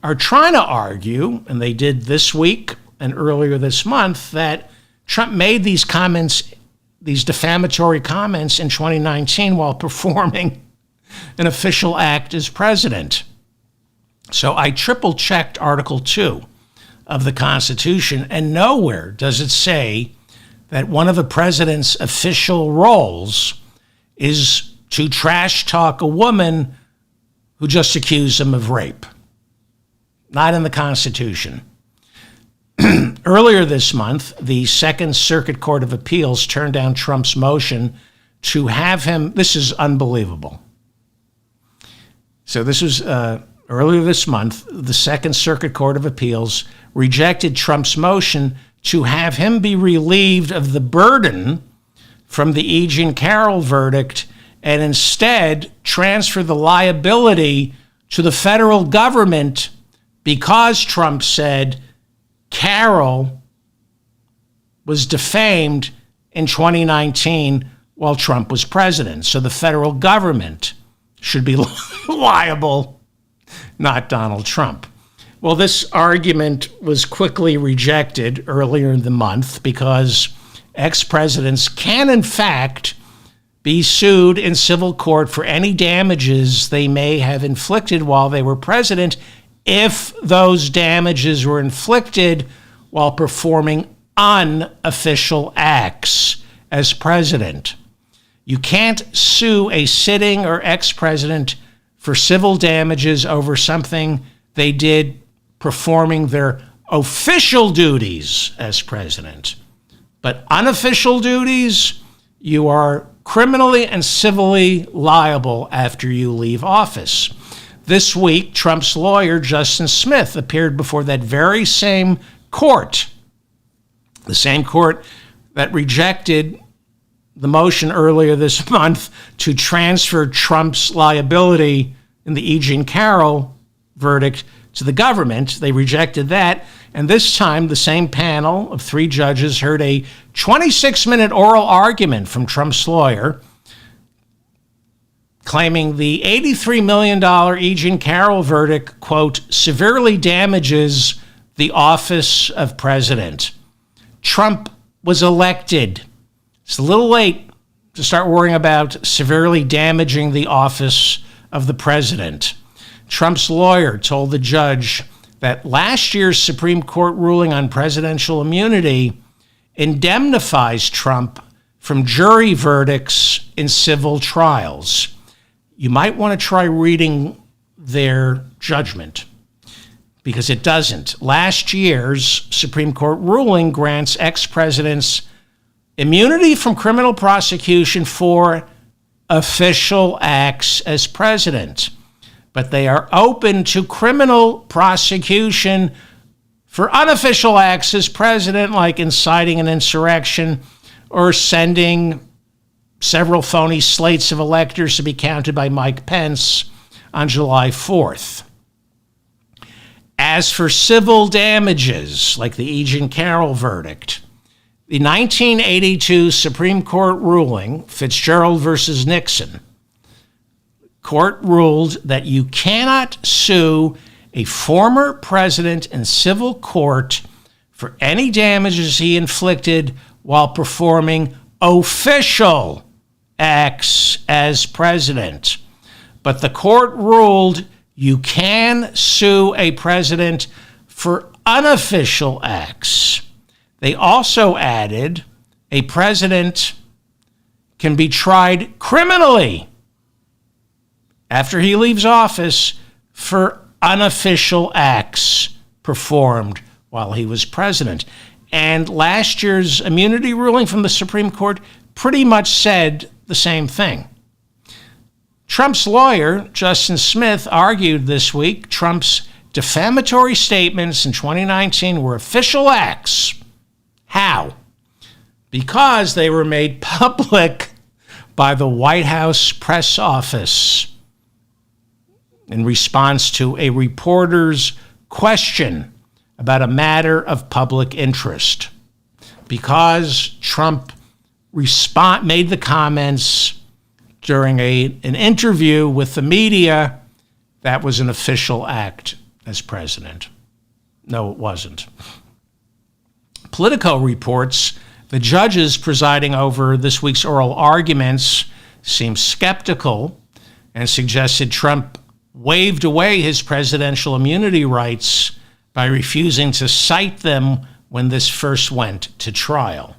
are trying to argue, and they did this week and earlier this month, that Trump made these comments, these defamatory comments in 2019 while performing an official act as president. So I triple-checked Article 2 of the Constitution, and nowhere does it say that one of a president's official roles is to trash talk a woman who just accused him of rape. Not in the Constitution. Earlier this month, the Second Circuit Court of Appeals turned down Trump's motion to have him, this is unbelievable. So this was earlier this month, the Second Circuit Court of Appeals rejected Trump's motion to have him be relieved of the burden from the E. Jean Carroll verdict and instead transfer the liability to the federal government because Trump said Carroll was defamed in 2019 while Trump was president. So the federal government should be liable, not Donald Trump. Well, this argument was quickly rejected earlier in the month because ex-presidents can, in fact, be sued in civil court for any damages they may have inflicted while they were president if those damages were inflicted while performing unofficial acts as president. You can't sue a sitting or ex-president for civil damages over something they did performing their official duties as president. But unofficial duties, you are criminally and civilly liable after you leave office. This week, Trump's lawyer, Justin Smith, appeared before that very same court, the same court that rejected the motion earlier this month to transfer Trump's liability in the E. Jean Carroll verdict to the government. They rejected that. And this time, the same panel of 3 judges heard a 26-minute oral argument from Trump's lawyer claiming the $83 million E. Jean Carroll verdict, quote, severely damages the office of president. Trump was elected. It's a little late to start worrying about severely damaging the office of the president. Trump's lawyer told the judge that last year's Supreme Court ruling on presidential immunity indemnifies Trump from jury verdicts in civil trials. You might want to try reading their judgment because it doesn't. Last year's Supreme Court ruling grants ex-presidents immunity from criminal prosecution for official acts as president, but they are open to criminal prosecution for unofficial acts as president, like inciting an insurrection or sending several phony slates of electors to be counted by Mike Pence on July 4th. As for civil damages, like the E. Jean Carroll verdict, the 1982 Supreme Court ruling, Fitzgerald versus Nixon, court ruled that you cannot sue a former president in civil court for any damages he inflicted while performing official acts as president. But the court ruled you can sue a president for unofficial acts. They also added a president can be tried criminally after he leaves office for unofficial acts performed while he was president. And last year's immunity ruling from the Supreme Court pretty much said the same thing. Trump's lawyer, Justin Smith, argued this week Trump's defamatory statements in 2019 were official acts. How? Because they were made public by the White House press office in response to a reporter's question about a matter of public interest. Because Trump made the comments during an interview with the media, that was an official act as president. No, it wasn't. Politico reports the judges presiding over this week's oral arguments seemed skeptical and suggested Trump waved away his presidential immunity rights by refusing to cite them when this first went to trial.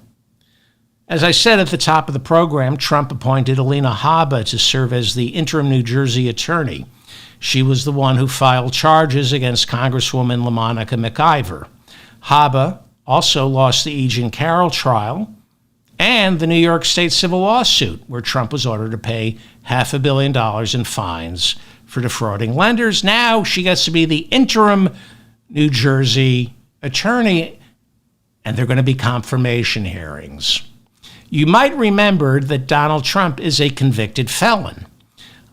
As I said at the top of the program, Trump appointed Alina Habba to serve as the interim New Jersey attorney. She was the one who filed charges against Congresswoman LaMonica McIver. Habba also lost the E. Jean Carroll trial and the New York State civil lawsuit, where Trump was ordered to pay $500 million in fines for defrauding lenders. Now she gets to be the interim New Jersey attorney, and there are going to be confirmation hearings. You might remember that Donald Trump is a convicted felon.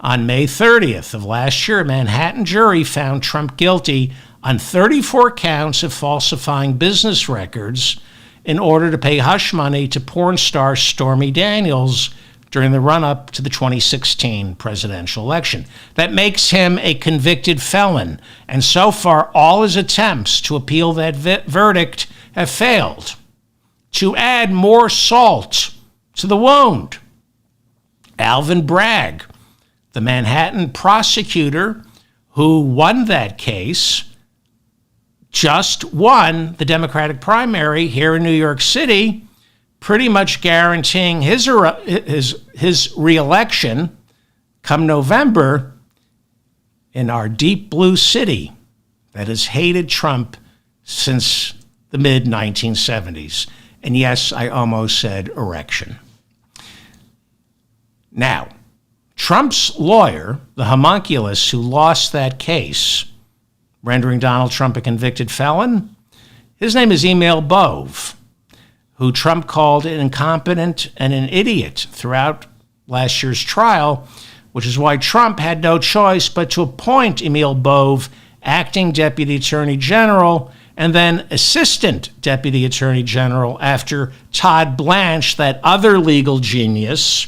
On May 30th of last year, a Manhattan jury found Trump guilty on 34 counts of falsifying business records in order to pay hush money to porn star Stormy Daniels during the run-up to the 2016 presidential election. That makes him a convicted felon, and so far all his attempts to appeal that verdict have failed. To add more salt to the wound, Alvin Bragg, the Manhattan prosecutor who won that case, just won the Democratic primary here in New York City, pretty much guaranteeing his reelection come November in our deep blue city that has hated Trump since the mid-1970s. And yes, I almost said erection. Now, Trump's lawyer, the homunculus who lost that case, rendering Donald Trump a convicted felon, his name is Emil Bove, who Trump called an incompetent and an idiot throughout last year's trial, which is why Trump had no choice but to appoint Emil Bove acting Deputy Attorney General and then Assistant Deputy Attorney General after Todd Blanche, that other legal genius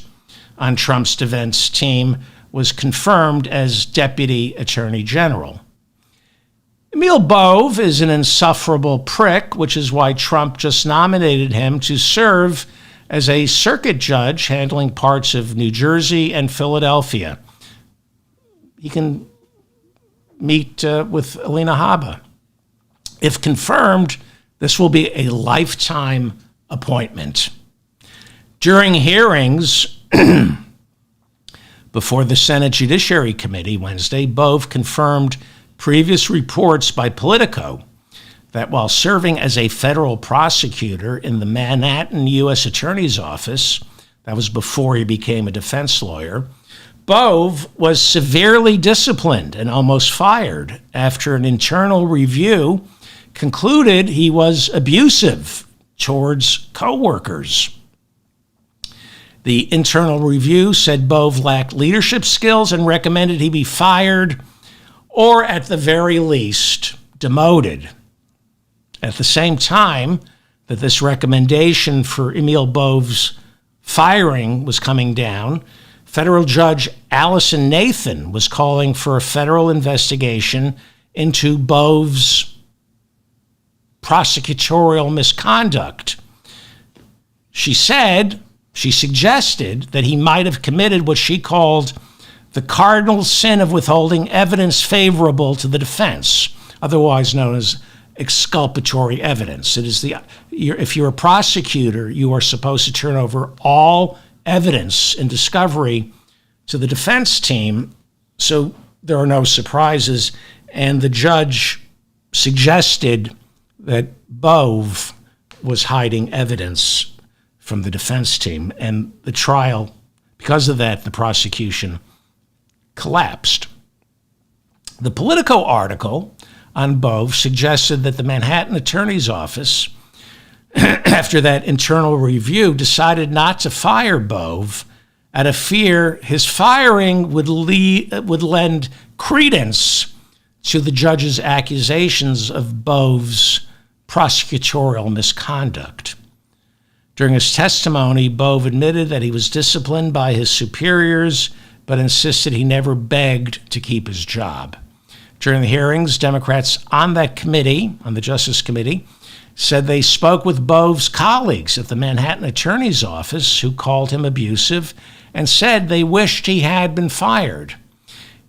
on Trump's defense team, was confirmed as Deputy Attorney General. Emil Bove is an insufferable prick, which is why Trump just nominated him to serve as a circuit judge handling parts of New Jersey and Philadelphia. He can meet with Alina Habba. If confirmed, this will be a lifetime appointment. During hearings before the Senate Judiciary Committee Wednesday, Bove confirmed previous reports by Politico that while serving as a federal prosecutor in the Manhattan U.S. Attorney's Office, that was before he became a defense lawyer, Bove was severely disciplined and almost fired after an internal review concluded he was abusive towards coworkers. The internal review said Bove lacked leadership skills and recommended he be fired or, at the very least, demoted. At the same time that this recommendation for Emil Bove's firing was coming down, federal judge Allison Nathan was calling for a federal investigation into Bove's prosecutorial misconduct. She suggested that he might have committed what she called the cardinal sin of withholding evidence favorable to the defense, otherwise known as exculpatory evidence. It is if you're a prosecutor, you are supposed to turn over all evidence and discovery to the defense team so there are no surprises. And the judge suggested that Bove was hiding evidence from the defense team. And the trial, because of that, the prosecution collapsed. The Politico article on Bove suggested that the Manhattan Attorney's Office, after that internal review, decided not to fire Bove out of fear his firing would lend credence to the judge's accusations of Bove's prosecutorial misconduct. During his testimony, Bove admitted that he was disciplined by his superiors, but insisted he never begged to keep his job. During the hearings, Democrats on that committee, on the Justice Committee, said they spoke with Bove's colleagues at the Manhattan Attorney's Office who called him abusive and said they wished he had been fired.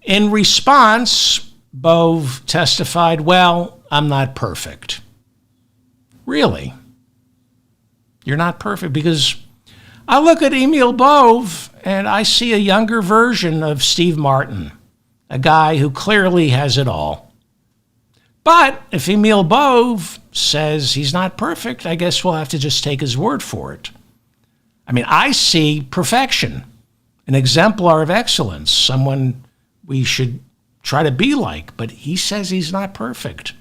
In response, Bove testified, "Well, I'm not perfect." Really? You're not perfect? Because I look at Emil Bove and I see a younger version of Steve Martin, a guy who clearly has it all. But if Emil Bove says he's not perfect, I guess we'll have to just take his word for it. I mean, I see perfection, an exemplar of excellence, someone we should try to be like, but he says he's not perfect.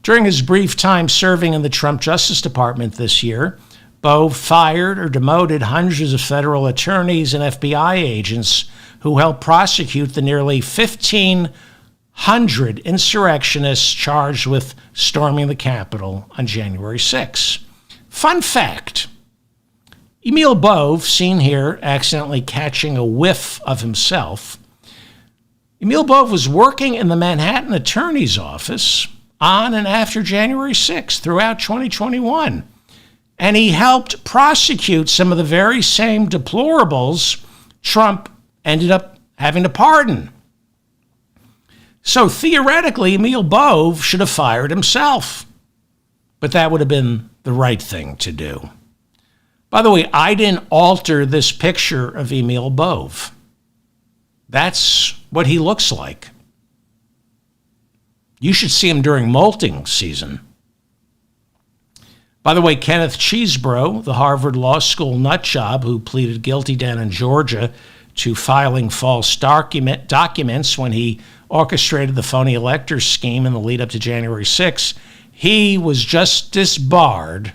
During his brief time serving in the Trump Justice Department this year, Bove fired or demoted hundreds of federal attorneys and FBI agents who helped prosecute the nearly 1,500 insurrectionists charged with storming the Capitol on January 6. Fun fact, Emil Bove, seen here accidentally catching a whiff of himself, Emil Bove was working in the Manhattan Attorney's Office on and after January 6 throughout 2021. And he helped prosecute some of the very same deplorables Trump ended up having to pardon. So theoretically, Emil Bove should have fired himself. But that would have been the right thing to do. By the way, I didn't alter this picture of Emil Bove. That's what he looks like. You should see him during molting season. By the way, Kenneth Chesebro, the Harvard Law School nutjob who pleaded guilty down in Georgia to filing false documents when he orchestrated the phony electors scheme in the lead up to January 6, he was just disbarred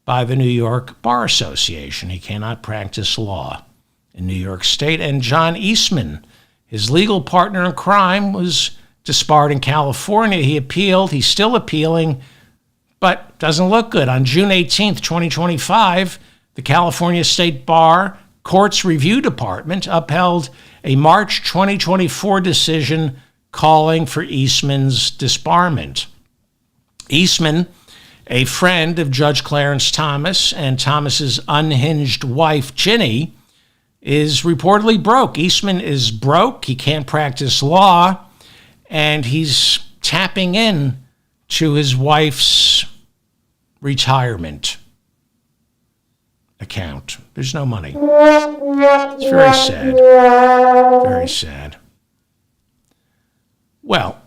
by the New York Bar Association. He cannot practice law in New York State. And John Eastman, his legal partner in crime, was disbarred in California. He appealed. He's still appealing, but doesn't look good. On June 18th, 2025, the California State Bar Courts Review Department upheld a March 2024 decision calling for Eastman's disbarment. Eastman, a friend of Judge Clarence Thomas and Thomas's unhinged wife, Ginny, is reportedly broke. Eastman is broke. He can't practice law, and he's tapping in to his wife's retirement account. There's no money. It's very sad. Very sad. Well,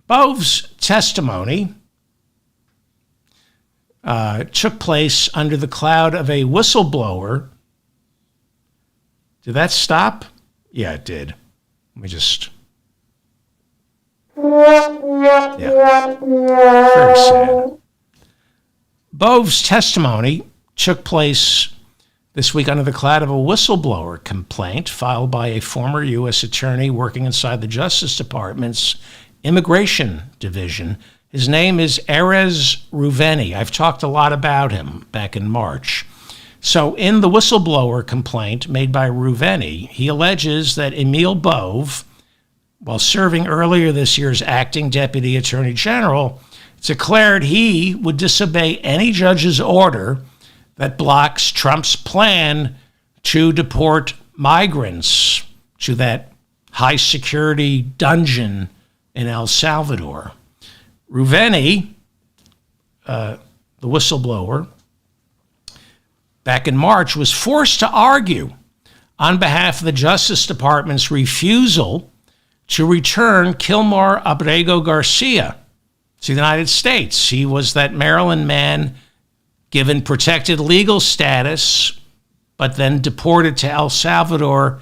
Bove's testimony took place under the cloud of a whistleblower. Did that stop? Yeah, it did. Let me just... Yeah, very sad. Bove's testimony took place this week under the cloud of a whistleblower complaint filed by a former U.S. attorney working inside the Justice Department's Immigration Division. His name is Erez Reuveni. I've talked a lot about him back in March. So in the whistleblower complaint made by Reuveni, he alleges that Emil Bove, while serving earlier this year as acting deputy attorney general, declared he would disobey any judge's order that blocks Trump's plan to deport migrants to that high-security dungeon in El Salvador. Reuveni, the whistleblower, back in March, was forced to argue on behalf of the Justice Department's refusal to return Kilmar Abrego Garcia to the United States. He was that Maryland man given protected legal status, but then deported to El Salvador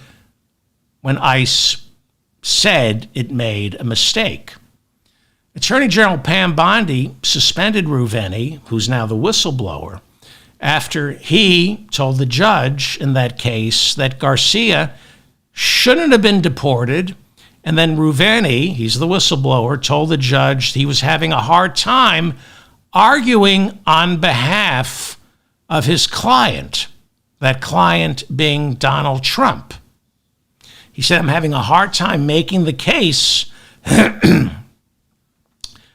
when ICE said it made a mistake. Attorney General Pam Bondi suspended Reuveni, who's now the whistleblower, after he told the judge in that case that Garcia shouldn't have been deported. And then Reuveni, he's the whistleblower, told the judge he was having a hard time arguing on behalf of his client, that client being Donald Trump. He said, I'm having a hard time making the case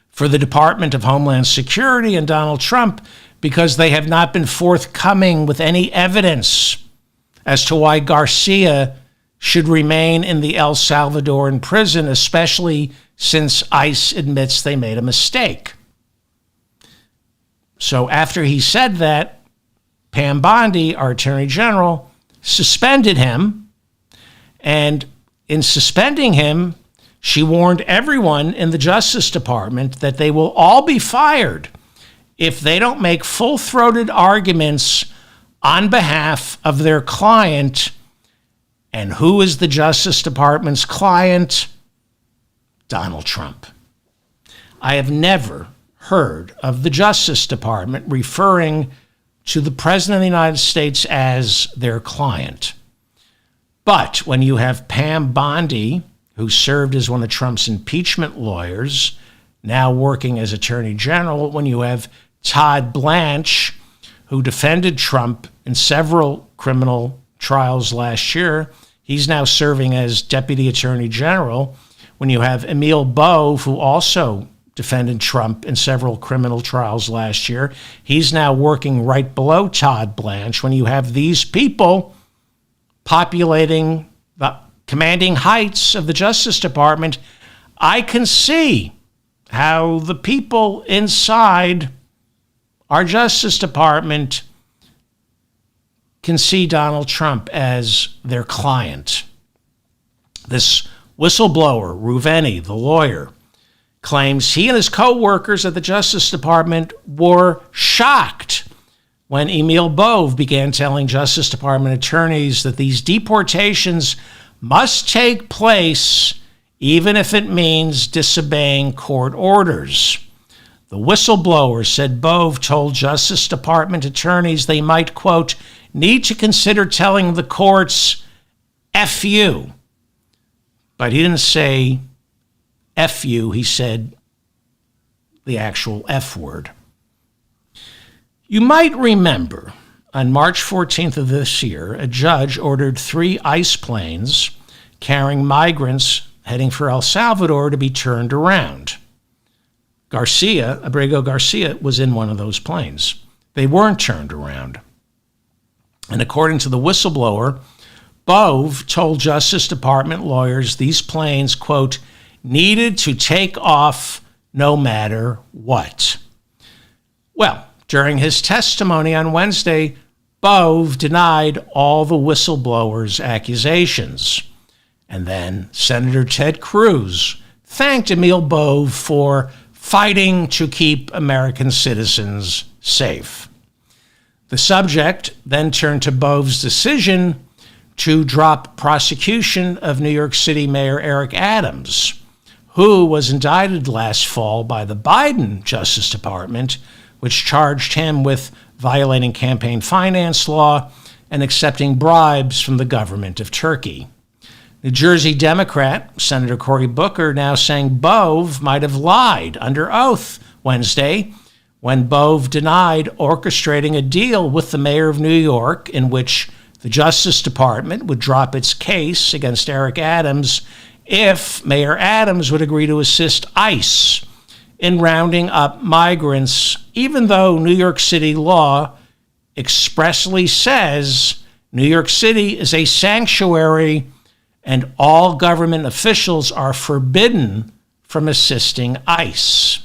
for the Department of Homeland Security and Donald Trump because they have not been forthcoming with any evidence as to why Garcia should remain in the El Salvadoran prison, especially since ICE admits they made a mistake. So after he said that, Pam Bondi, our Attorney General, suspended him. And in suspending him, she warned everyone in the Justice Department that they will all be fired if they don't make full-throated arguments on behalf of their client. And who is the Justice Department's client? Donald Trump. I have never heard of the Justice Department referring to the President of the United States as their client. But when you have Pam Bondi, who served as one of Trump's impeachment lawyers, now working as Attorney General, when you have Todd Blanche, who defended Trump in several criminal trials last year, he's now serving as Deputy Attorney General. When you have Emil Bove, who also defended Trump in several criminal trials last year, he's now working right below Todd Blanche. When you have these people populating the commanding heights of the Justice Department, I can see how the people inside our Justice Department can see Donald Trump as their client. This whistleblower, Reuveni, the lawyer, claims he and his co-workers at the Justice Department were shocked when Emil Bove began telling Justice Department attorneys that these deportations must take place even if it means disobeying court orders. The whistleblower said Bove told Justice Department attorneys they might, quote, need to consider telling the courts F you. But he didn't say F you, he said the actual F word. You might remember on March 14th of this year, a judge ordered 3 ICE planes carrying migrants heading for El Salvador to be turned around. Abrego Garcia, was in one of those planes. They weren't turned around. And according to the whistleblower, Bove told Justice Department lawyers these planes, quote, needed to take off no matter what. Well, during his testimony on Wednesday, Bove denied all the whistleblower's accusations. And then Senator Ted Cruz thanked Emil Bove for fighting to keep American citizens safe. The subject then turned to Bove's decision to drop prosecution of New York City Mayor Eric Adams, who was indicted last fall by the Biden Justice Department, which charged him with violating campaign finance law and accepting bribes from the government of Turkey. New Jersey Democrat Senator Cory Booker now saying Bove might have lied under oath Wednesday when Bove denied orchestrating a deal with the mayor of New York in which the Justice Department would drop its case against Eric Adams if Mayor Adams would agree to assist ICE in rounding up migrants, even though New York City law expressly says New York City is a sanctuary and all government officials are forbidden from assisting ICE.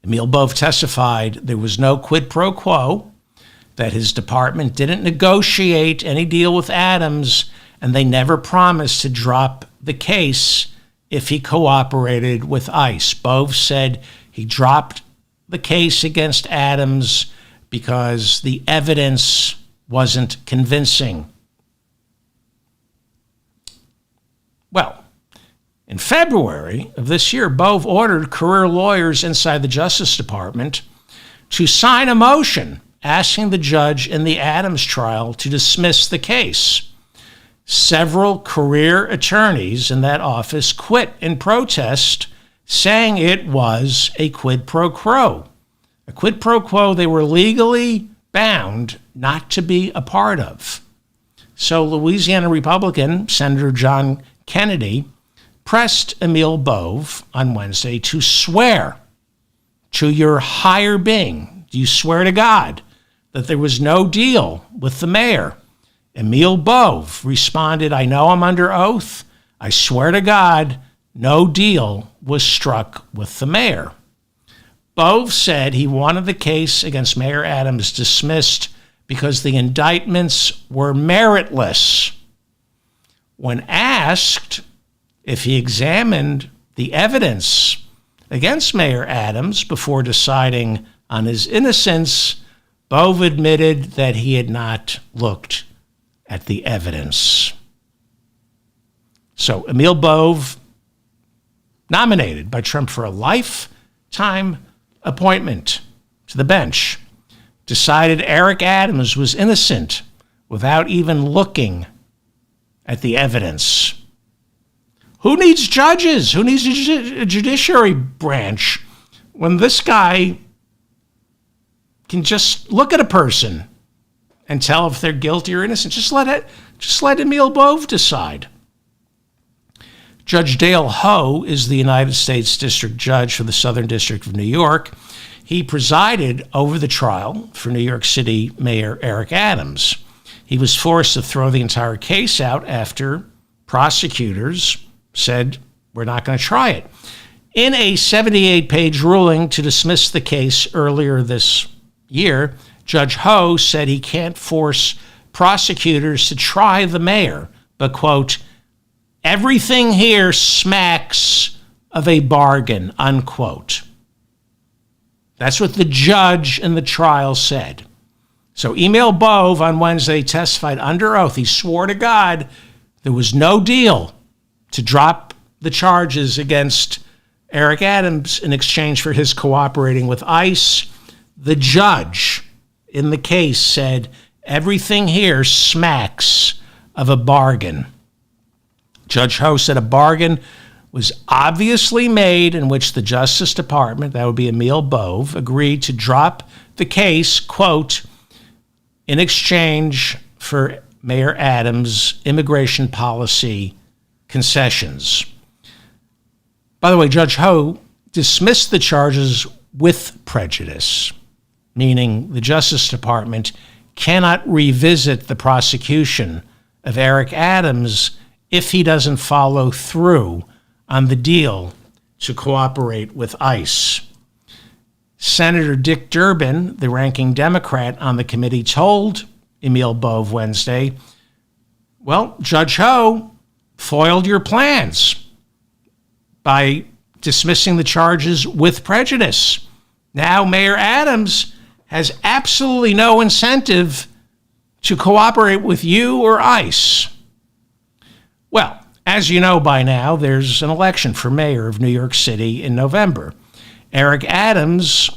Emil Bove testified there was no quid pro quo, that his department didn't negotiate any deal with Adams, and they never promised to drop the case if he cooperated with ICE. Bove said he dropped the case against Adams because the evidence wasn't convincing. Well, in February of this year, Bove ordered career lawyers inside the Justice Department to sign a motion asking the judge in the Adams trial to dismiss the case. Several career attorneys in that office quit in protest, saying it was a quid pro quo. A quid pro quo they were legally bound not to be a part of. So Louisiana Republican Senator John Kennedy pressed Emil Bove on Wednesday to swear to your higher being. Do you swear to God that there was no deal with the mayor? Emil Bove responded, I know I'm under oath. I swear to God, no deal was struck with the mayor. Bove said he wanted the case against Mayor Adams dismissed because the indictments were meritless. When asked if he examined the evidence against Mayor Adams before deciding on his innocence, Bove admitted that he had not looked at the evidence. So Emil Bove, nominated by Trump for a lifetime appointment to the bench, decided Eric Adams was innocent without even looking at the evidence. Who needs judges? Who needs a judiciary branch when this guy can just look at a person and tell if they're guilty or innocent? Just let Emil Bove decide. Judge Dale Ho is the United States District Judge for the Southern District of New York. He presided over the trial for New York City Mayor Eric Adams. He was forced to throw the entire case out after prosecutors said, we're not going to try it. In a 78-page ruling to dismiss the case earlier this year, Judge Ho said he can't force prosecutors to try the mayor, but, quote, everything here smacks of a bargain, unquote. That's what the judge in the trial said. So Emil Bove on Wednesday testified under oath. He swore to God there was no deal to drop the charges against Eric Adams in exchange for his cooperating with ICE. The judge in the case said everything here smacks of a bargain. Judge Ho said a bargain was obviously made in which the Justice Department, that would be Emil Bove, agreed to drop the case, quote, in exchange for Mayor Adams' immigration policy concessions. By the way, Judge Ho dismissed the charges with prejudice, meaning the Justice Department cannot revisit the prosecution of Eric Adams if he doesn't follow through on the deal to cooperate with ICE. Senator Dick Durbin, the ranking Democrat on the committee, told Emil Bove Wednesday, well, Judge Ho foiled your plans by dismissing the charges with prejudice. Now Mayor Adams has absolutely no incentive to cooperate with you or ICE. Well, as you know by now, there's an election for mayor of New York City in November. Eric Adams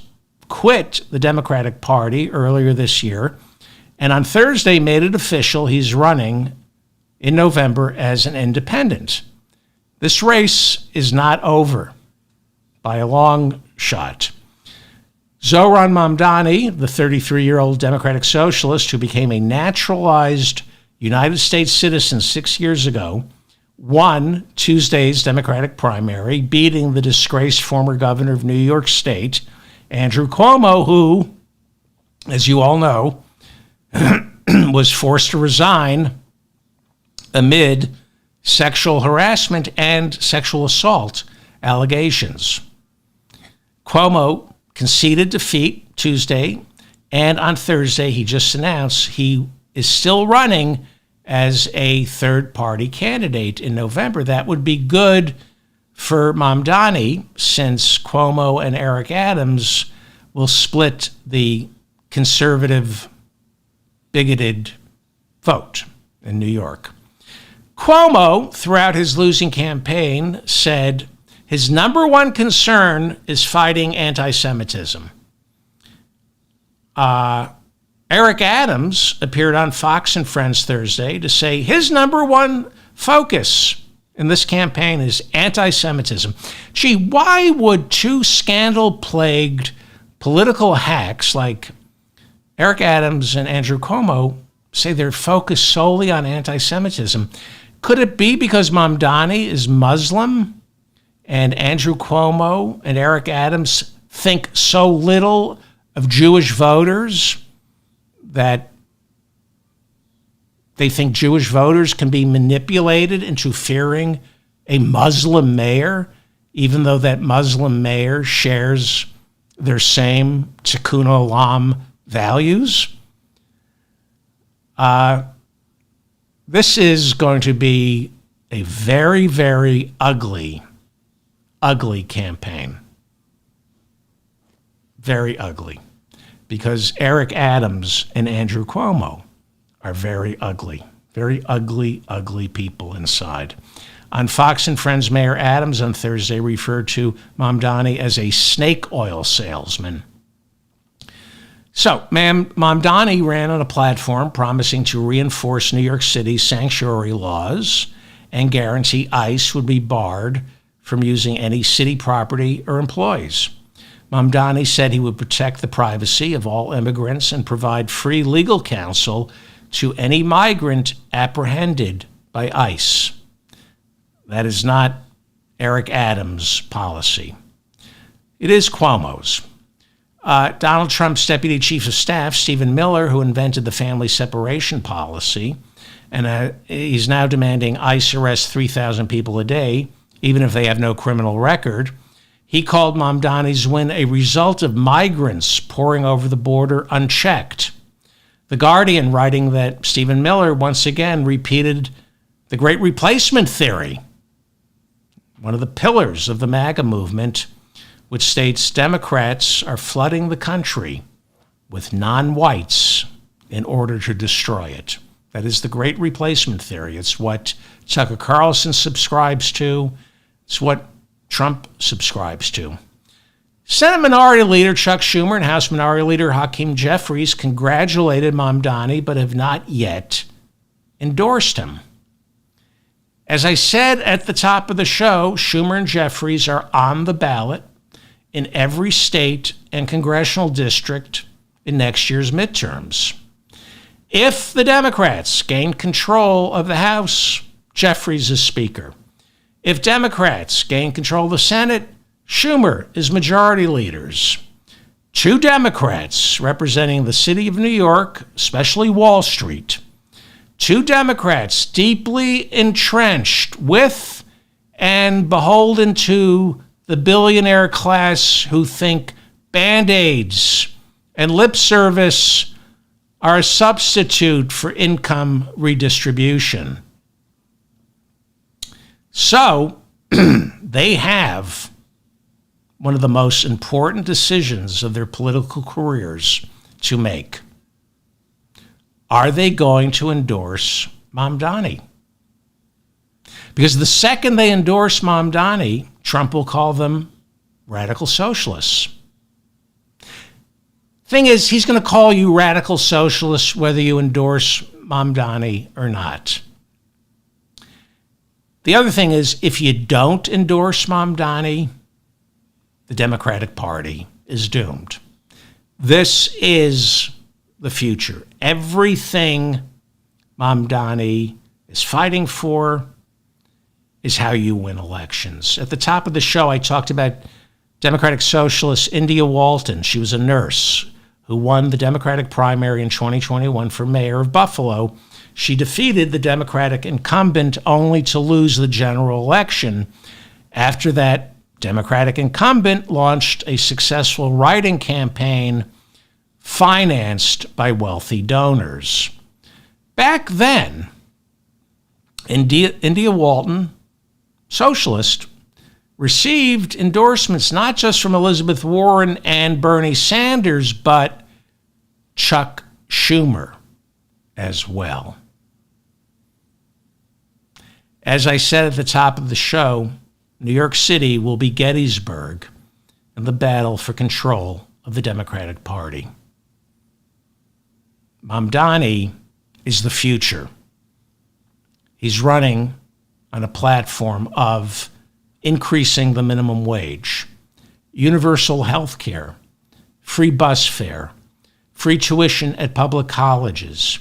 quit the Democratic Party earlier this year, and on Thursday made it official he's running in November as an independent. This race is not over by a long shot. Zohran Mamdani, the 33-year-old Democratic socialist who became a naturalized United States citizen 6 years ago, won Tuesday's Democratic primary, beating the disgraced former governor of New York State, Andrew Cuomo, who, as you all know, was forced to resign amid sexual harassment and sexual assault allegations. Cuomo conceded defeat Tuesday, and on Thursday he just announced he is still running as a third-party candidate in November. That would be good for Mamdani, since Cuomo and Eric Adams will split the conservative, bigoted vote in New York. Cuomo, throughout his losing campaign, said his number one concern is fighting anti-Semitism. Eric Adams appeared on Fox and Friends Thursday to say his number one focus in this campaign is anti-Semitism. Gee, why would two scandal-plagued political hacks like Eric Adams and Andrew Cuomo say they're focused solely on anti-Semitism? Could it be because Mamdani is Muslim and Andrew Cuomo and Eric Adams think so little of Jewish voters that they think Jewish voters can be manipulated into fearing a Muslim mayor, even though that Muslim mayor shares their same Tikkun Olam values? This is going to be a very, very ugly campaign. Very ugly. Because Eric Adams and Andrew Cuomo are very ugly, ugly people inside. On Fox and Friends, Mayor Adams on Thursday referred to Mamdani as a snake oil salesman. So, Mamdani ran on a platform promising to reinforce New York City's sanctuary laws and guarantee ICE would be barred from using any city property or employees. Mamdani said he would protect the privacy of all immigrants and provide free legal counsel to any migrant apprehended by ICE. That is not Eric Adams' policy. It is Cuomo's. Donald Trump's Deputy Chief of Staff, Stephen Miller, who invented the family separation policy, and he's now demanding ICE arrest 3,000 people a day, even if they have no criminal record. He called Mamdani's win a result of migrants pouring over the border unchecked. The Guardian, writing that Stephen Miller once again repeated the Great Replacement theory, one of the pillars of the MAGA movement, which states Democrats are flooding the country with non-whites in order to destroy it. That is the Great Replacement theory. It's what Tucker Carlson subscribes to. It's what Trump subscribes to. Senate Minority Leader Chuck Schumer and House Minority Leader Hakeem Jeffries congratulated Mamdani, but have not yet endorsed him. As I said at the top of the show, Schumer and Jeffries are on the ballot in every state and congressional district in next year's midterms. If the Democrats gain control of the House, Jeffries is Speaker. If Democrats gain control of the Senate, Schumer is Majority Leaders. Two Democrats representing the city of New York, especially Wall Street. Two Democrats deeply entrenched with and beholden to the billionaire class who think Band-Aids and lip service are a substitute for income redistribution. So they have one of the most important decisions of their political careers to make. Are they going to endorse Mamdani? Because the second they endorse Mamdani, Trump will call them radical socialists. Thing is, he's going to call you radical socialists whether you endorse Mamdani or not. The other thing is, if you don't endorse Mamdani, the Democratic Party is doomed. This is the future. Everything Mamdani is fighting for is how you win elections. At the top of the show, I talked about Democratic Socialist India Walton. She was a nurse who won the Democratic primary in 2021 for mayor of Buffalo. She defeated the Democratic incumbent only to lose the general election. After that, Democratic incumbent launched a successful writing campaign financed by wealthy donors. Back then, India Walton, socialist, received endorsements not just from Elizabeth Warren and Bernie Sanders, but Chuck Schumer as well. As I said at the top of the show, New York City will be Gettysburg in the battle for control of the Democratic Party. Mamdani is the future. He's running on a platform of increasing the minimum wage, universal health care, free bus fare, free tuition at public colleges,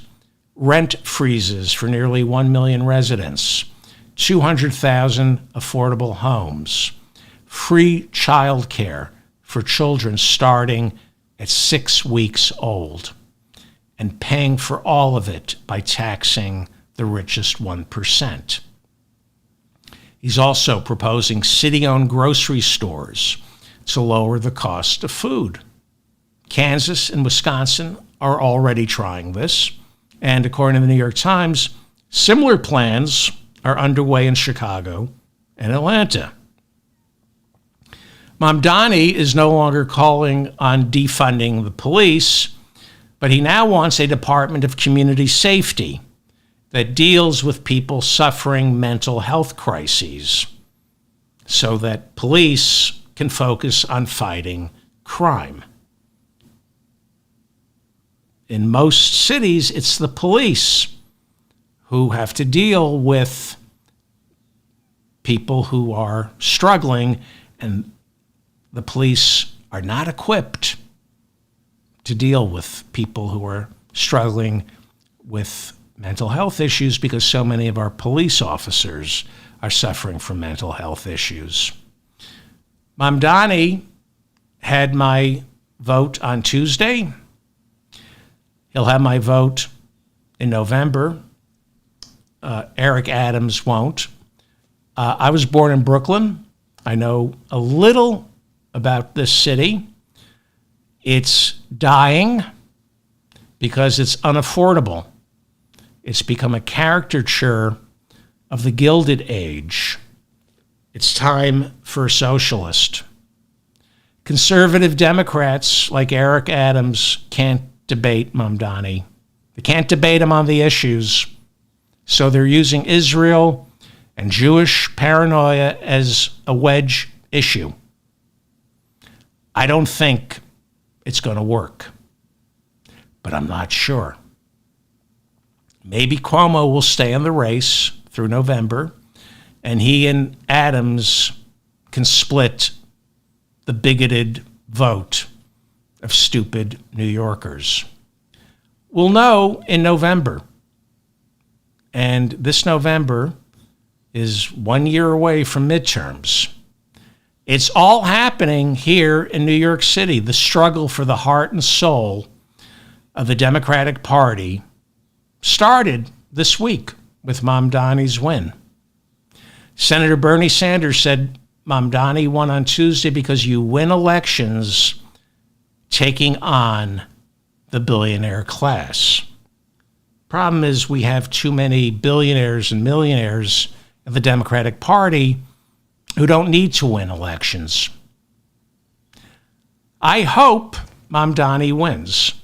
rent freezes for nearly 1 million residents, 200,000 affordable homes, free child care for children starting at 6 weeks old, and paying for all of it by taxing the richest 1%. He's also proposing city-owned grocery stores to lower the cost of food. Kansas and Wisconsin are already trying this, and according to the New York Times, similar plans are underway in Chicago and Atlanta. Mamdani is no longer calling on defunding the police, but he now wants a Department of Community Safety that deals with people suffering mental health crises so that police can focus on fighting crime. In most cities, it's the police who have to deal with people who are struggling, and the police are not equipped to deal with people who are struggling with mental health issues because so many of our police officers are suffering from mental health issues. Mamdani had my vote on Tuesday. He'll have my vote in November. Eric Adams won't. I was born in Brooklyn. I know a little about this city. It's dying because it's unaffordable. It's become a caricature of the Gilded Age. It's time for a socialist. Conservative Democrats like Eric Adams can't debate Mamdani. They can't debate him on the issues. So they're using Israel and Jewish paranoia as a wedge issue. I don't think it's going to work, but I'm not sure. Maybe Cuomo will stay in the race through November, and he and Adams can split the bigoted vote of stupid New Yorkers. We'll know in November. And this November is 1 year away from midterms. It's all happening here in New York City. The struggle for the heart and soul of the Democratic Party started this week with Mamdani's win. Senator Bernie Sanders said Mamdani won on Tuesday because you win elections taking on the billionaire class. Problem is we have too many billionaires and millionaires in the Democratic Party who don't need to win elections. I hope Mamdani wins,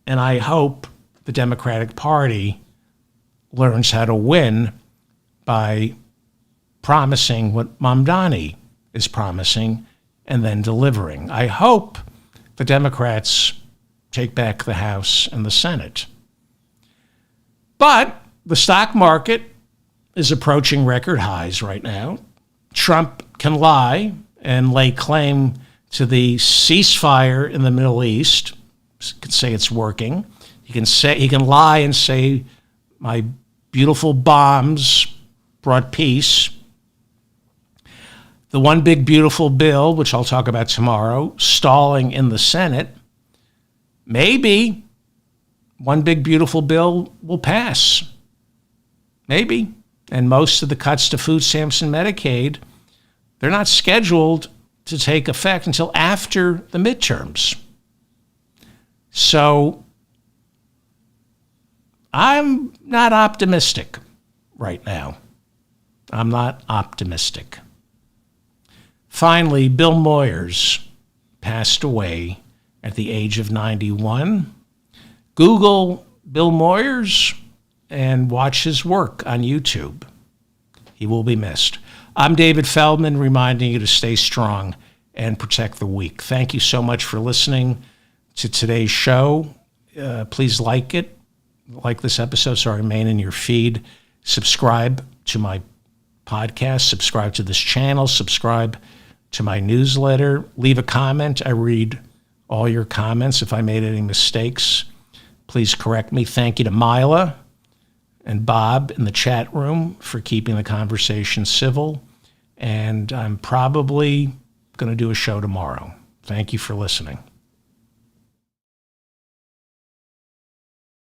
and I hope the Democratic Party learns how to win by promising what Mamdani is promising and then delivering. I hope the Democrats take back the House and the Senate. But the stock market is approaching record highs right now. Trump can lie and lay claim to the ceasefire in the Middle East. He can say it's working. He can lie and say my beautiful bombs brought peace. The one big beautiful bill, which I'll talk about tomorrow, stalling in the Senate. Maybe one big beautiful bill will pass. Maybe. And most of the cuts to food stamps and Medicaid, they're not scheduled to take effect until after the midterms. So I'm not optimistic right now. I'm not optimistic. Finally, Bill Moyers passed away at the age of 91. Google Bill Moyers and watch his work on YouTube. He will be missed. I'm David Feldman, reminding you to stay strong and protect the weak. Thank you so much for listening to today's show. Please like this episode so I remain in your feed. Subscribe to my podcast, subscribe to this channel, subscribe to my newsletter. Leave a comment. I read all your comments. If I made any mistakes, please correct me. Thank you to Mila and Bob in the chat room for keeping the conversation civil. And I'm probably going to do a show tomorrow. Thank you for listening.